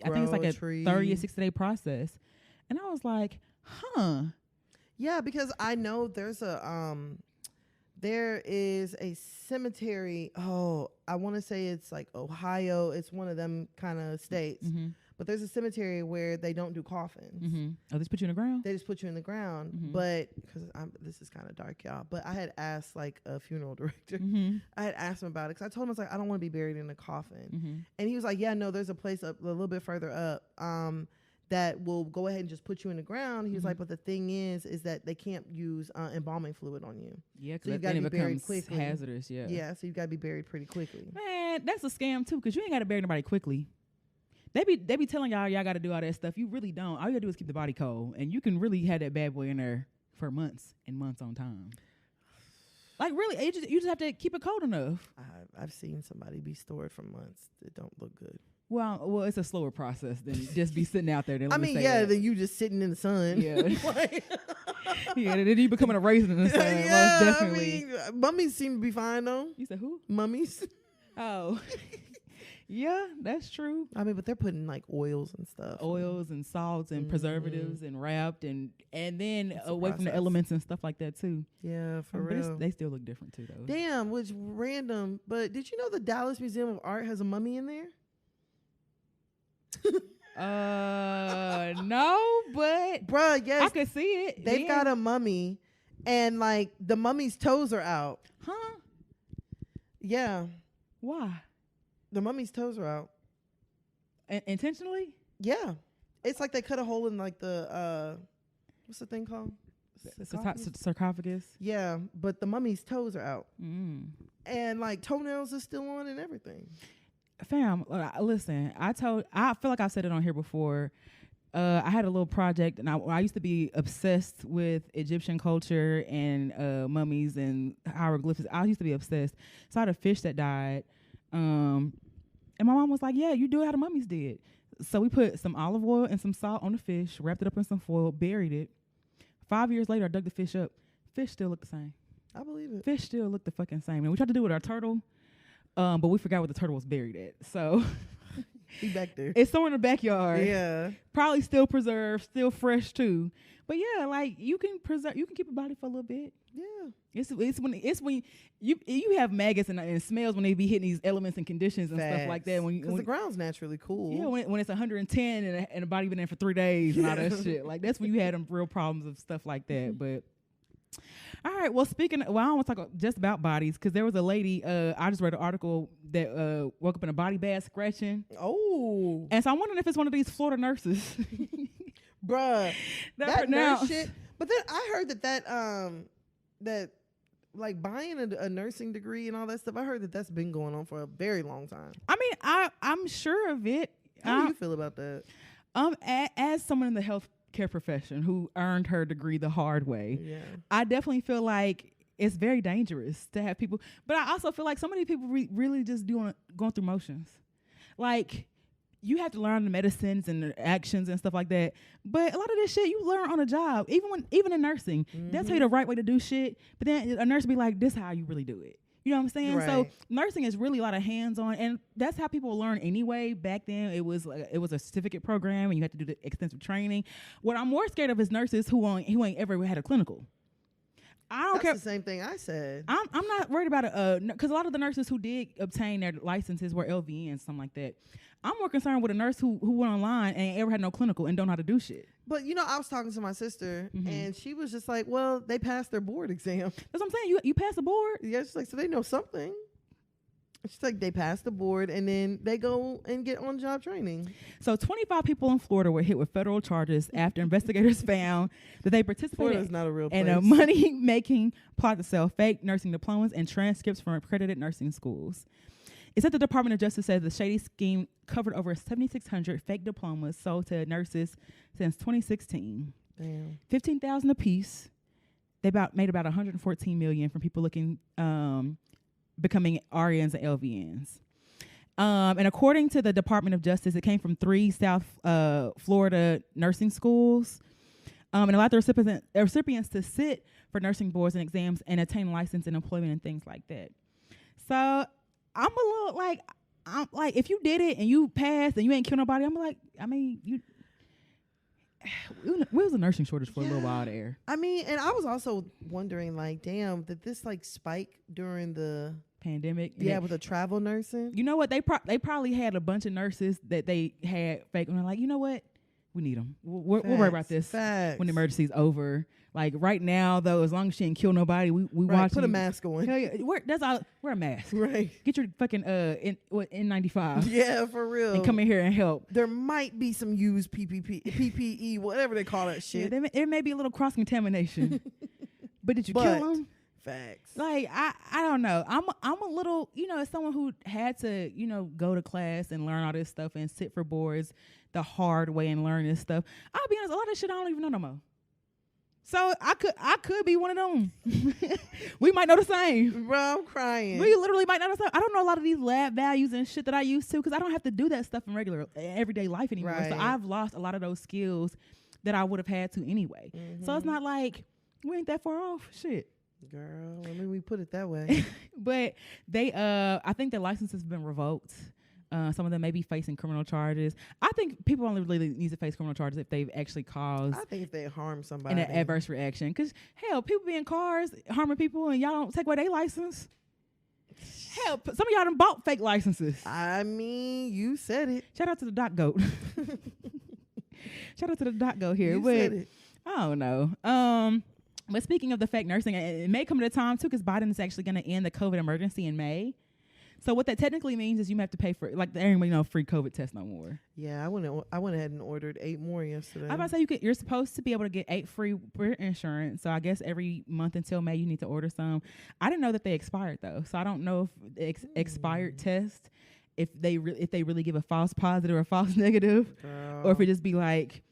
I think it's like a 30 or 60 day process. And I was like, huh. Yeah, because I know there is a cemetery. Oh, I want to say it's like Ohio. It's one of them kind of states. But there's a cemetery where they don't do coffins. Oh, they just put you in the ground? They just put you in the ground. But because this is kind of dark, y'all. But I had asked like a funeral director. I had asked him about it because I told him, I was like, I don't want to be buried in a coffin. And he was like, yeah, no, there's a place up a little bit further up that will go ahead and just put you in the ground. He was like, but the thing is that they can't use embalming fluid on you. Yeah, because so you got to be buried quickly. Hazardous, yeah. Yeah, so you got to be buried pretty quickly. Man, that's a scam too, because you ain't got to bury nobody quickly. They be telling y'all got to do all that stuff. You really don't. All you got to do is keep the body cold, and you can really have that bad boy in there for months and months on time. Like really, you just have to keep it cold enough. I've seen somebody be stored for months that don't look good. Well, it's a slower process than just be sitting out there. I mean, yeah, than you just sitting in the sun. Yeah. Yeah, then you becoming a raisin in the sun. Yeah, most definitely. I mean, mummies seem to be fine, though. You said who? Mummies. Oh. Yeah, that's true. I mean, but they're putting like oils and stuff. Oils and salts and preservatives and wrapped and then away from the elements and stuff like that, too. Yeah, for real. But they still look different, too, though. Damn, which random. But did you know the Dallas Museum of Art has a mummy in there? No, but bruh, yes, I could see it. They've got a mummy, and like the mummy's toes are out. Huh? Yeah. Why? The mummy's toes are out. Intentionally? Yeah. It's like they cut a hole in like the what's the thing called? Sarcophagus. Yeah, but the mummy's toes are out, and like toenails are still on and everything. Fam, listen, I feel like I've said it on here before. I had a little project, and I used to be obsessed with Egyptian culture and mummies and hieroglyphics. I used to be obsessed. So I had a fish that died, and my mom was like, yeah, you do it how the mummies did. So we put some olive oil and some salt on the fish, wrapped it up in some foil, buried it. 5 years later, I dug the fish up. Fish still looked the same. I believe it. Fish still looked the fucking same. And we tried to do it with our turtle. But we forgot where the turtle was buried at. So he back there. It's somewhere in the backyard. Yeah. Probably still preserved, still fresh too. But yeah, like you can keep a body for a little bit. Yeah. It's when you have maggots and smells when they be hitting these elements and conditions and stuff like that. When the ground's naturally cool. Yeah, when it's 110 and the body been there for 3 days and all that shit. Like that's when you had them real problems of stuff like that. But all right. Well, I don't want to talk just about bodies because there was a lady. I just read an article that woke up in a body bag scratching. Oh. And so I'm wondering if it's one of these Florida nurses. Bruh. that nurse shit. But then I heard that like buying a nursing degree and all that stuff, I heard that's been going on for a very long time. I mean, I'm sure of it. How do you feel about that? As someone in the health care profession who earned her degree the hard way, yeah. I definitely feel like it's very dangerous to have people, but I also feel like so many people really just going through motions. Like you have to learn the medicines and the actions and stuff like that. But a lot of this shit you learn on a job. Even in nursing, they'll tell you the right way to do shit. But then a nurse be like, "This is how you really do it." You know what I'm saying? Right. So nursing is really a lot of hands-on, and that's how people learn anyway. Back then, it was a certificate program, and you had to do the extensive training. What I'm more scared of is nurses who ain't ever had a clinical. I don't care. That's the same thing I said. I'm not worried about it, because a lot of the nurses who did obtain their licenses were LVNs, something like that. I'm more concerned with a nurse who went online and ain't ever had no clinical and don't know how to do shit. But I was talking to my sister, and she was just like, "Well, they passed their board exam." That's what I'm saying. You passed the board. Yeah, she's like, so they know something. She's like, they passed the board, and then they go and get on-job training. So 25 people in Florida were hit with federal charges after investigators found that they participated not a real place. in a money-making plot to sell fake nursing diplomas and transcripts from accredited nursing schools. It said the Department of Justice says the shady scheme covered over 7,600 fake diplomas sold to nurses since 2016. Damn. 15,000 apiece. They made about 114 million from people becoming RNs and LVNs. And according to the Department of Justice, it came from 3 South Florida nursing schools, and allowed the recipients to sit for nursing boards and exams and attain license and employment and things like that. So I'm a little I'm like, if you did it and you passed and you ain't kill nobody, I'm like, I mean, where's the nursing shortage for a little while there? I mean, and I was also wondering, like, damn, did this spike during the pandemic? Yeah, with the travel nursing. You know what? They probably had a bunch of nurses that they had fake, and they're like, you know what? We need them. We'll worry about this when the emergency's over. Like right now, though, as long as she ain't kill nobody, we watch. Put a mask on. Hell yeah, that's all. Wear a mask. Right. Get your fucking N95. Yeah, for real. And come in here and help. There might be some used PPE, whatever they call that shit. Yeah, there may be a little cross contamination. But did you kill them? Facts. Like I don't know. I'm a little, as someone who had to, go to class and learn all this stuff and sit for boards the hard way and learn this stuff. I'll be honest, a lot of shit I don't even know no more. So I could be one of them. We might know the same. Bro, I'm crying. We literally might know the same. I don't know a lot of these lab values and shit that I used to, because I don't have to do that stuff in regular everyday life anymore. Right. So I've lost a lot of those skills that I would have had to anyway. Mm-hmm. So it's not like we ain't that far off. Shit. Girl, I mean, we put it that way. But they, I think their licenses have been revoked. Some of them may be facing criminal charges. I think people only really need to face criminal charges if they've actually caused. I think if they harm somebody. An adverse reaction. Because, hell, people be in cars harming people and y'all don't take away their license. Hell, some of y'all done bought fake licenses. I mean, you said it. Shout out to the Doc Goat. Shout out to the Doc Goat here. You said it. I don't know. But speaking of the fake nursing, it may come at a time, too, because Biden is actually going to end the COVID emergency in May. So what that technically means is you have to pay for, like, there ain't no free COVID test no more. Yeah, I went ahead and ordered 8 more yesterday. I was about to say, you're supposed to be able to get 8 free insurance. So I guess every month until May you need to order some. I didn't know that they expired, though. So I don't know if the expired test, if they really give a false positive or a false negative, or if it just be like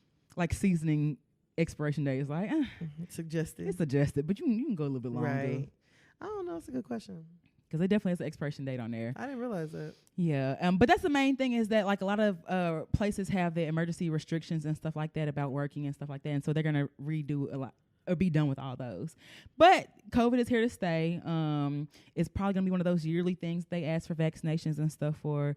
seasoning expiration date is like suggested. It's suggested, but you can go a little bit longer. Right. I don't know. It's a good question. Because it definitely has an expiration date on there. I didn't realize that. Yeah. But that's the main thing, is that like a lot of places have the emergency restrictions and stuff like that about working and stuff like that. And so they're going to redo a lot, or be done with all those. But COVID is here to stay. It's probably going to be one of those yearly things they ask for vaccinations and stuff for.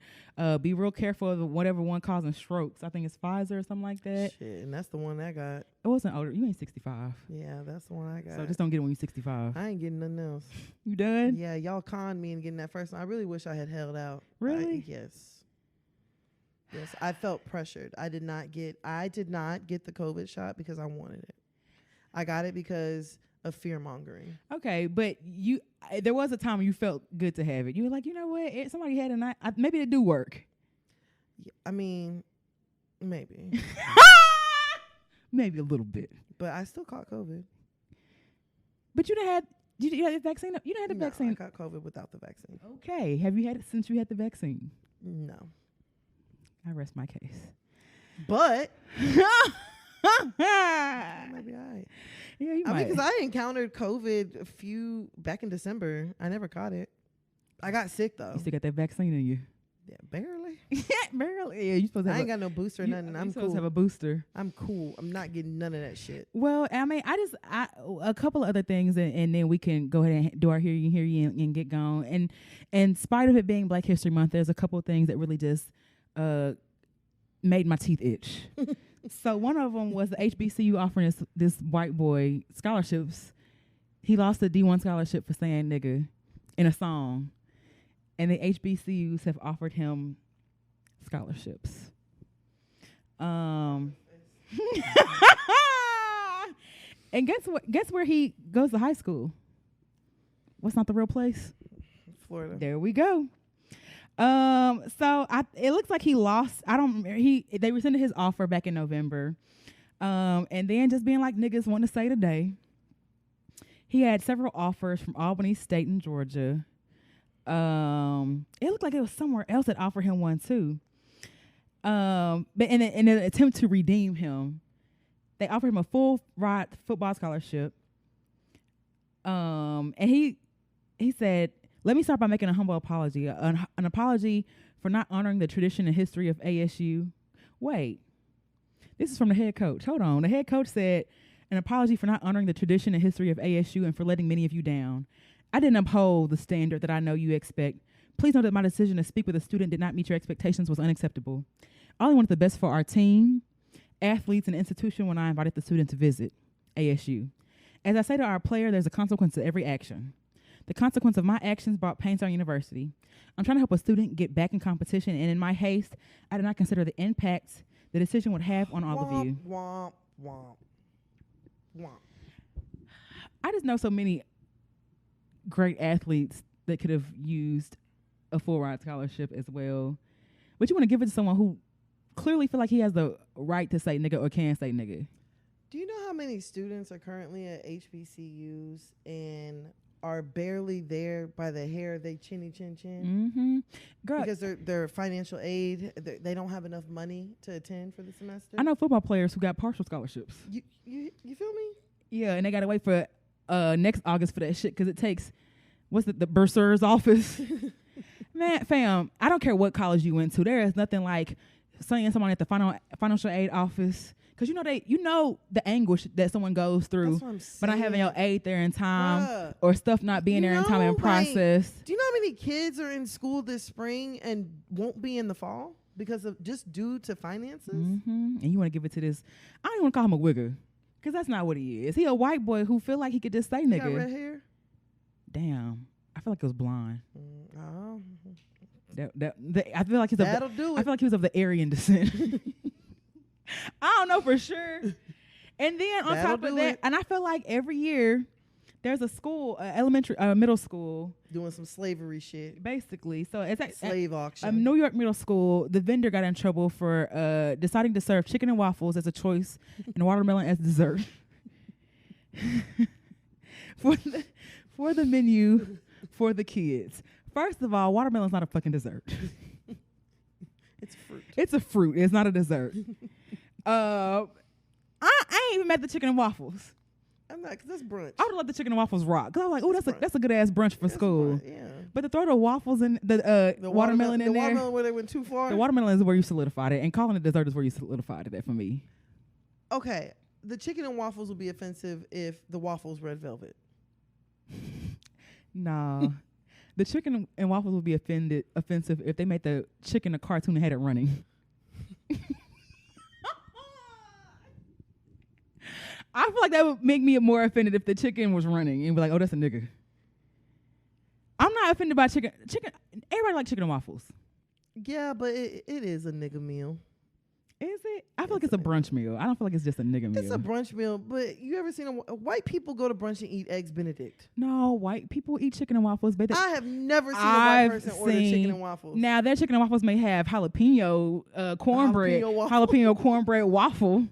Be real careful of whatever one causing strokes. I think it's Pfizer or something like that. Shit, and that's the one I got. It wasn't older. You ain't 65. Yeah, that's the one I got. So just don't get it when you're 65. I ain't getting nothing else. You done? Yeah, y'all conned me in getting that first one. I really wish I had held out. Really? Yes. Yes, I felt pressured. I did not get the COVID shot because I wanted it. I got it because of fear mongering. Okay, but there was a time when you felt good to have it. You were like, you know what? Somebody had it. Maybe it do work. Yeah, I mean, maybe. Maybe a little bit. But I still caught COVID. But you had the vaccine? You didn't have the vaccine? I got COVID without the vaccine. Okay. Have you had it since you had the vaccine? No. I rest my case. But... Maybe Yeah, you might. Because I encountered COVID back in December. I never caught it. I got sick though. You still got that vaccine in you. Yeah, barely. Barely. Yeah, you supposed to have I ain't got no booster or nothing. I'm supposed cool. to have a booster. I'm cool. I'm not getting none of that shit. Well, I mean, a couple of other things, and then we can go ahead and do our hear you, and get going. And in spite of it being Black History Month, there's a couple of things that really just made my teeth itch. So one of them was the HBCU offering this white boy scholarships. He lost a D1 scholarship for saying nigga in a song. And the HBCUs have offered him scholarships. And guess where he goes to high school? What's not the real place? Florida. There we go. So it looks like he lost. I don't remember. They rescinded his offer back in November. And then just being like niggas want to say today. He had several offers from Albany State and Georgia. It looked like it was somewhere else that offered him one too. But in an attempt to redeem him, they offered him a full ride football scholarship. And he said, "Let me start by making a humble apology, an apology for not honoring the tradition and history of ASU." Wait, this is from the head coach. Hold on. The head coach said, "An apology for not honoring the tradition and history of ASU and for letting many of you down. I didn't uphold the standard that I know you expect. Please know that my decision to speak with a student did not meet your expectations was unacceptable. I only wanted the best for our team, athletes, and institution when I invited the student to visit ASU. As I say to our player, there's a consequence to every action. The consequence of my actions brought pain to our university. I'm trying to help a student get back in competition, and in my haste, I did not consider the impact the decision would have on all of you." Womp, womp, womp. I just know so many great athletes that could have used a full ride scholarship as well. But you want to give it to someone who clearly feel like he has the right to say nigga or can say nigga. Do you know how many students are currently at HBCUs and are barely there by the hair of their chinny chin chin? Mm-hmm. Girl, because their financial aid, they don't have enough money to attend for the semester. I know football players who got partial scholarships. You feel me? Yeah, and they got to wait for next August for that shit because it takes, the bursar's office? Man, fam, I don't care what college you went to. There is nothing like seeing someone at the financial aid office. Because you know the anguish that someone goes through by not having your aid there in time, or stuff not being there in time and process. Do you know how many kids are in school this spring and won't be in the fall because of just due to finances? Mm-hmm. And you want to give it to this? I don't even want to call him a wigger because that's not what he is. He a white boy who feel like he could just say nigga. Got red hair? Damn, I feel like it was blonde. Oh. I feel like he's That'll do it. I feel like he was of the Aryan descent. I don't know for sure. And then on top of that, and I feel like every year there's a school, middle school, doing some slavery shit. Basically, so it's like slave auction. A New York middle school. The vendor got in trouble for deciding to serve chicken and waffles as a choice and watermelon as dessert for the menu for the kids. First of all, watermelon's not a fucking dessert. It's fruit. It's a fruit. It's not a dessert. I ain't even met the chicken and waffles. I'm not, because that's brunch. I would let the chicken and waffles rock. Because I was like, oh, that's a good ass brunch for school. Yeah. But to throw the waffles and the watermelon in there. The watermelon where they went too far? The watermelon is where you solidified it. And calling it dessert is where you solidified it for me. Okay. The chicken and waffles would be offensive if the waffles red velvet. No. The chicken and waffles would be offensive if they made the chicken a cartoon and had it running. I feel like that would make me more offended if the chicken was running and be like, oh, that's a nigga. I'm not offended by chicken. Everybody like chicken and waffles. Yeah, but it is a nigga meal. Is it? I feel like it's a brunch meal. I don't feel like it's just a nigga meal. It's a brunch meal, but you ever seen white people go to brunch and eat eggs Benedict? No, white people eat chicken and waffles. But I have never seen a white person order chicken and waffles. Now, their chicken and waffles may have jalapeno cornbread, jalapeno cornbread waffle.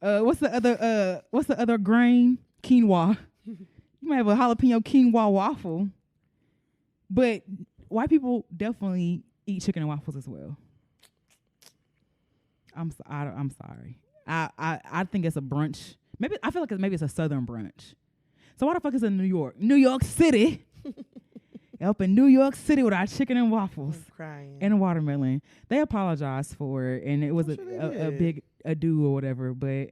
What's the other grain? Quinoa. You might have a jalapeno quinoa waffle. But white people definitely eat chicken and waffles as well. I'm sorry. I think it's a brunch. Maybe I feel like maybe it's a southern brunch. So why the fuck is it in New York? New York City. up in New York City with our chicken and waffles I'm crying. and a watermelon. They apologized for it, and it was a big ado or whatever. But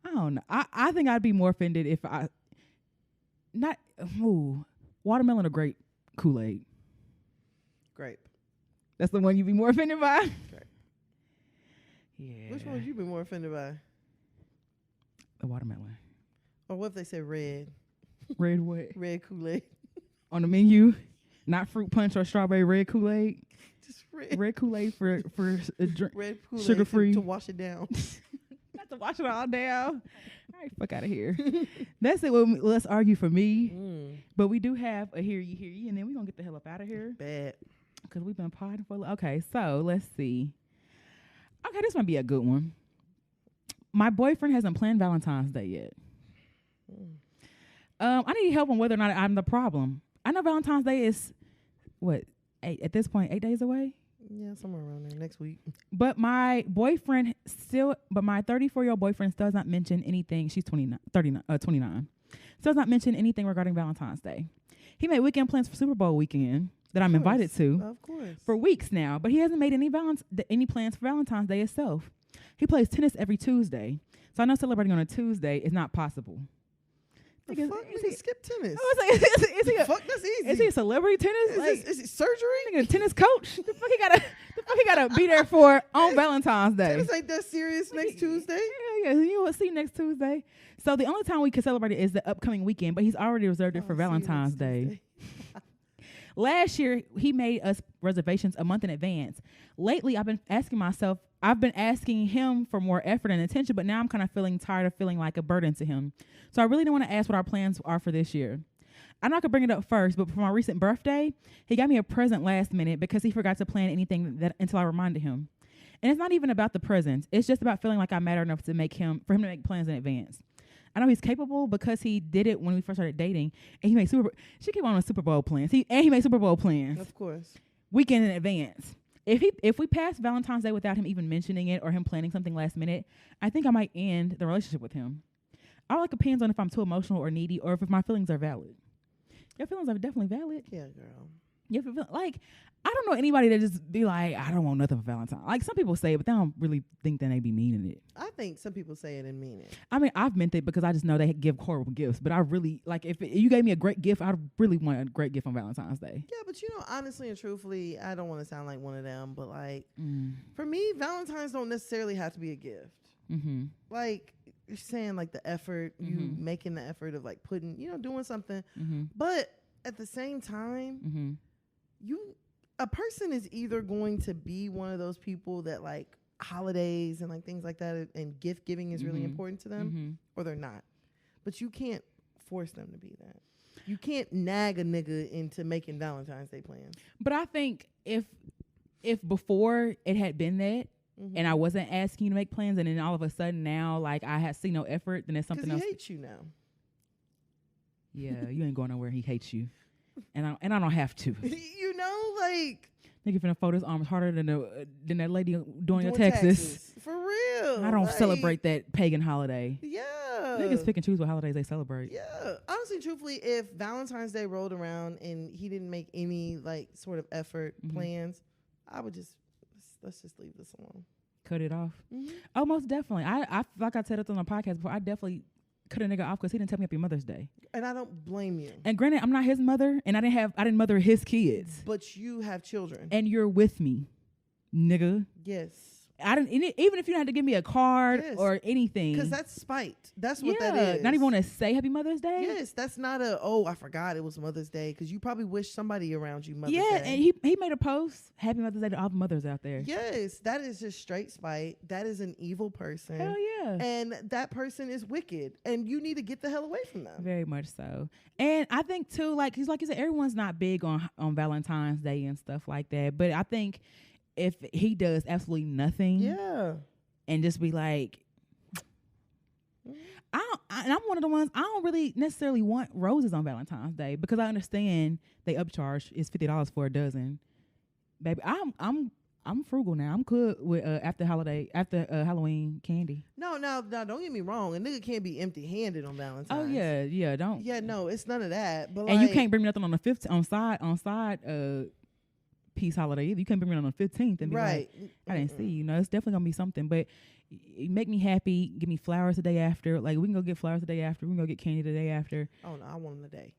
I don't know. I think I'd be more offended if watermelon or grape Kool-Aid. Grape. That's the one you'd be more offended by? Grape. Yeah. Which one would you be more offended by? The watermelon. Or what if they said red? Red what? Red Kool-Aid. On the menu, not fruit punch or strawberry, red Kool-Aid. Just red. Red Kool-Aid for a drink. Red Kool-Aid sugar-free. to wash it down. Not to wash it all down. All right, fuck out of here. That's it. Let's argue for me. But we do have a hear ye, and then we're going to get the hell up out of here. Bad. Because we've been potting for... Okay, so let's see. Okay, this might be a good one. My boyfriend hasn't planned Valentine's Day yet. I need help on whether or not I'm the problem. I know Valentine's Day is, at this point, 8 days away? Yeah, somewhere around there, next week. But my 34-year-old boyfriend still does not mention anything. She's 29. Still does not mention anything regarding Valentine's Day. He made weekend plans for Super Bowl weekend that I'm invited to. Of course. For weeks now, but he hasn't made any plans for Valentine's Day itself. He plays tennis every Tuesday. So I know celebrating on a Tuesday is not possible. The fuck? Nigga, skip tennis. I was like, is he fuck, that's easy. Is he a celebrity tennis? Is it surgery? Nigga, a tennis coach? The fuck he gotta be there for on Valentine's Day? Tennis ain't that serious next Tuesday? Yeah, you will see next Tuesday. So the only time we can celebrate it is the upcoming weekend, but he's already reserved it for Valentine's Day. Last year, he made us reservations a month in advance. Lately, I've been asking him for more effort and attention, but now I'm kind of feeling tired of feeling like a burden to him. So I really don't want to ask what our plans are for this year. I know I could bring it up first, but for my recent birthday, he got me a present last minute because he forgot to plan anything until I reminded him. And it's not even about the presents. It's just about feeling like I matter enough for him to make plans in advance. I know he's capable because he did it when we first started dating, and he made she kept on Super Bowl plans. He made Super Bowl plans. Of course. Weekend in advance. If we pass Valentine's Day without him even mentioning it or him planning something last minute, I think I might end the relationship with him. All it depends on if I'm too emotional or needy or if my feelings are valid. Your feelings are definitely valid. Yeah, girl. You feel like I don't know anybody that just be like, I don't want nothing for Valentine. Like some people say it, but they don't really think that they be meaning it. I think some people say it and mean it. I mean, I've meant it because I just know they give horrible gifts. But I really like if you gave me a great gift, I really want a great gift on Valentine's Day. Yeah, but honestly and truthfully, I don't want to sound like one of them, but like for me, Valentine's don't necessarily have to be a gift. Mm-hmm. Like you're saying, like the effort, you making the effort of like putting, doing something, but at the same time, a person is either going to be one of those people that like holidays and like things like that and gift giving is really important to them or they're not. But you can't force them to be that. You can't nag a nigga into making Valentine's Day plans. But I think if before it had been that and I wasn't asking you to make plans and then all of a sudden now like I had seen no effort, then it's something else. He hates you now. Yeah, you ain't going nowhere. He hates you. And I don't have to. Like nigga finna fold his arms harder than that lady doing your taxes. For real. I don't celebrate that pagan holiday. Yeah. Niggas pick and choose what holidays they celebrate. Yeah. Honestly, truthfully, if Valentine's Day rolled around and he didn't make any like sort of effort plans, I would just let's just leave this alone. Cut it off. Oh, most definitely. I like I said it on the podcast before. I definitely cut a nigga off because he didn't tell me Happy Mother's Day. And I don't blame you. And granted, I'm not his mother, and I didn't mother his kids. But you have children. And you're with me, nigga. Yes. Even if you don't have to give me a card or anything. Because that's spite. That's what that is. Not even want to say Happy Mother's Day? Yes. That's not I forgot it was Mother's Day. Because you probably wish somebody around you Mother's Day. Yeah, and he made a post. Happy Mother's Day to all the mothers out there. Yes. That is just straight spite. That is an evil person. Hell yeah. And that person is wicked. And you need to get the hell away from them. Very much so. And I think, too, like you said, everyone's not big on Valentine's Day and stuff like that. But I think if he does absolutely nothing, and just be like, and I'm one of the ones I don't really necessarily want roses on Valentine's Day because I understand they upcharge is $50 for a dozen. Baby, I'm frugal now. I'm good with after Halloween candy. No, don't get me wrong. A nigga can't be empty-handed on Valentine's. Oh yeah, don't. Yeah, no, it's none of that. But and you can't bring me nothing on the 15th on side peace holiday either. You can't bring me on the 15th and be like, I didn't see you. It's definitely gonna be something. But make me happy. Give me flowers the day after. Like we can go get flowers the day after. We can go get candy the day after. Oh no, I want them the day.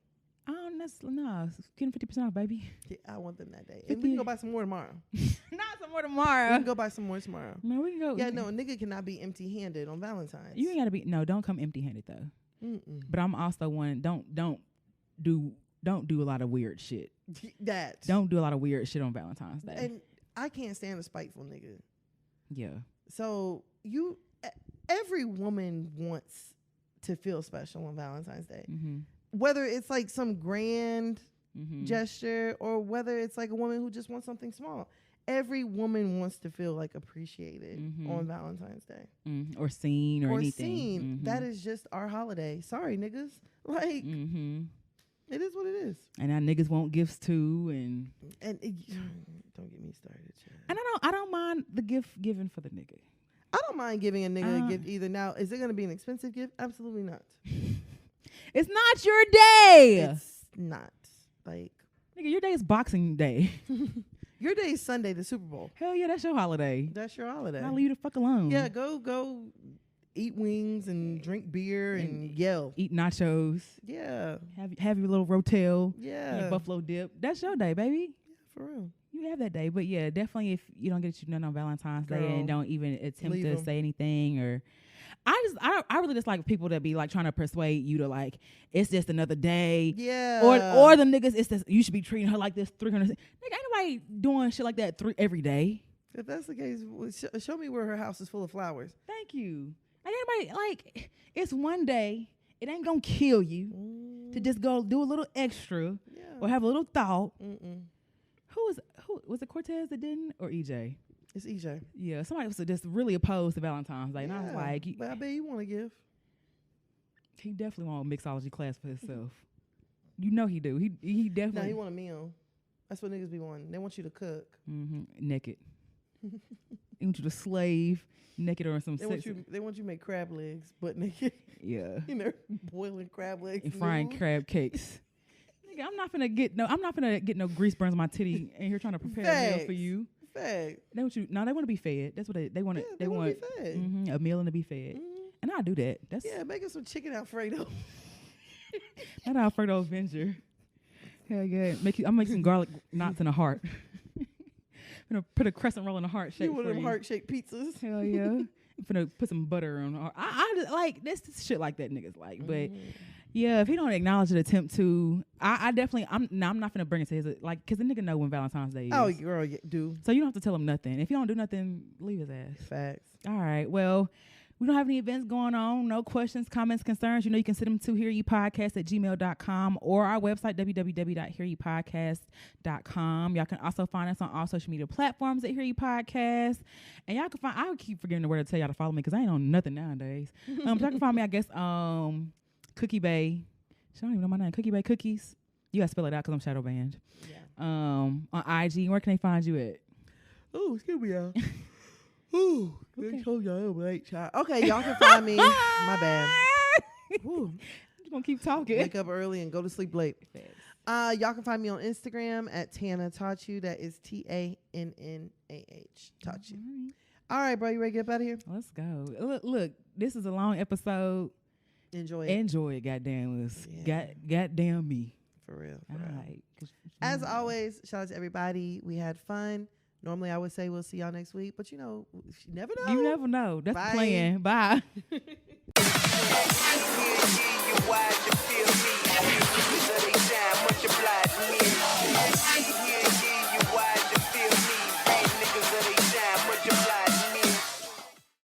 Getting 50% off, baby. Yeah, I want them that day. And we can go buy some more tomorrow. Not some more tomorrow. We can go buy some more tomorrow. No, we can go. Yeah, no, a nigga cannot be empty-handed on Valentine's. You ain't gotta be. No, don't come empty-handed though. Mm-mm. But I'm also one. Don't do a lot of weird shit. Don't do a lot of weird shit on Valentine's Day. And I can't stand a spiteful nigga. Yeah. So every woman wants to feel special on Valentine's Day. Mm-hmm. Whether it's like some grand mm-hmm. gesture or whether it's like a woman who just wants something small. Every woman wants to feel like appreciated mm-hmm. on Valentine's Day. Mm-hmm. Or seen or anything. Mm-hmm. That is just our holiday. Sorry, niggas. Like, mm-hmm. It is what it is. And our niggas want gifts too. And don't get me started, child. And I don't mind the gift given for the nigga. I don't mind giving a nigga a gift either. Now, is it going to be an expensive gift? Absolutely not. It's not your day. It's not. Like, nigga, your day is Boxing Day. Your day is Sunday, the Super Bowl. Hell yeah, that's your holiday. That's your holiday. I'll leave you the fuck alone. Yeah, go eat wings and drink beer and yell. Eat nachos. Yeah. Have your little rotel. Yeah. Your buffalo dip. That's your day, baby. Yeah, for real. You have that day. But yeah, definitely if you don't get you none on Valentine's Day and don't even attempt to say anything or I really just like people that be like trying to persuade you to like it's just another day. Yeah. Or the niggas it's just you should be treating her like this 300. Nigga, ain't nobody doing shit like that every day. If that's the case, show me where her house is full of flowers. Thank you. Like everybody like it's one day. It ain't gonna kill you to just go do a little extra or have a little thought. Who was it Cortez that didn't or EJ? It's EJ. Yeah, somebody was just really opposed to Valentine's Day. And I was like... But I bet you want to give. He definitely want a mixology class for himself. You know he do. He definitely... No, he want a meal. That's what niggas be wanting. They want you to cook. Mm-hmm. Naked. They want you to slave naked or some sex. They want you to make crab legs, butt naked. Yeah. You know, boiling crab legs. And frying crab cakes. Nigga, I'm not finna get no grease burns on my titty and here trying to prepare a meal for you. Fact. They want to be fed. That's what they want. They want to be fed. A meal and to be fed. And I do that. That's making some chicken Alfredo. Not Alfredo Avenger. Hell yeah. I'm making some garlic knots in a heart. I'm gonna put a crescent roll in a heart shape. You want them heart shaped pizzas? Hell yeah. I'm gonna put some butter on. I just like this shit like that niggas like, but. Yeah, if he don't acknowledge an attempt to, I definitely, I'm not finna bring it to his, like, because the nigga know when Valentine's Day is. Oh, girl, do. So you don't have to tell him nothing. If you don't do nothing, leave his ass. Facts. All right, well, we don't have any events going on. No questions, comments, concerns. You know you can send them to hearyupodcast@gmail.com or our website, www.hearyupodcast.com. Y'all can also find us on all social media platforms at Hear You Podcast. And y'all can find, I keep forgetting the word to tell y'all to follow me because I ain't on nothing nowadays. Y'all can find me, I guess, Cookie Bay. I don't even know my name. Cookie Bay Cookies. You gotta spell it out because I'm shadow banned. Yeah. On IG. Where can they find you at? Oh, excuse me, y'all. Ooh, they told y'all I'm late, child. Okay, y'all can find me. My bad. You're gonna keep talking. Wake up early and go to sleep late. Y'all can find me on Instagram at Tana Taught You. That is TANNAH. Taught You. All right, bro. You ready to get up out of here? Let's go. Look, this is a long episode. Enjoy it, goddamn us. Yeah. Goddamn me. For real. All right. As always, shout out to everybody. We had fun. Normally I would say we'll see y'all next week, but you never know. You never know. That's the plan. Bye.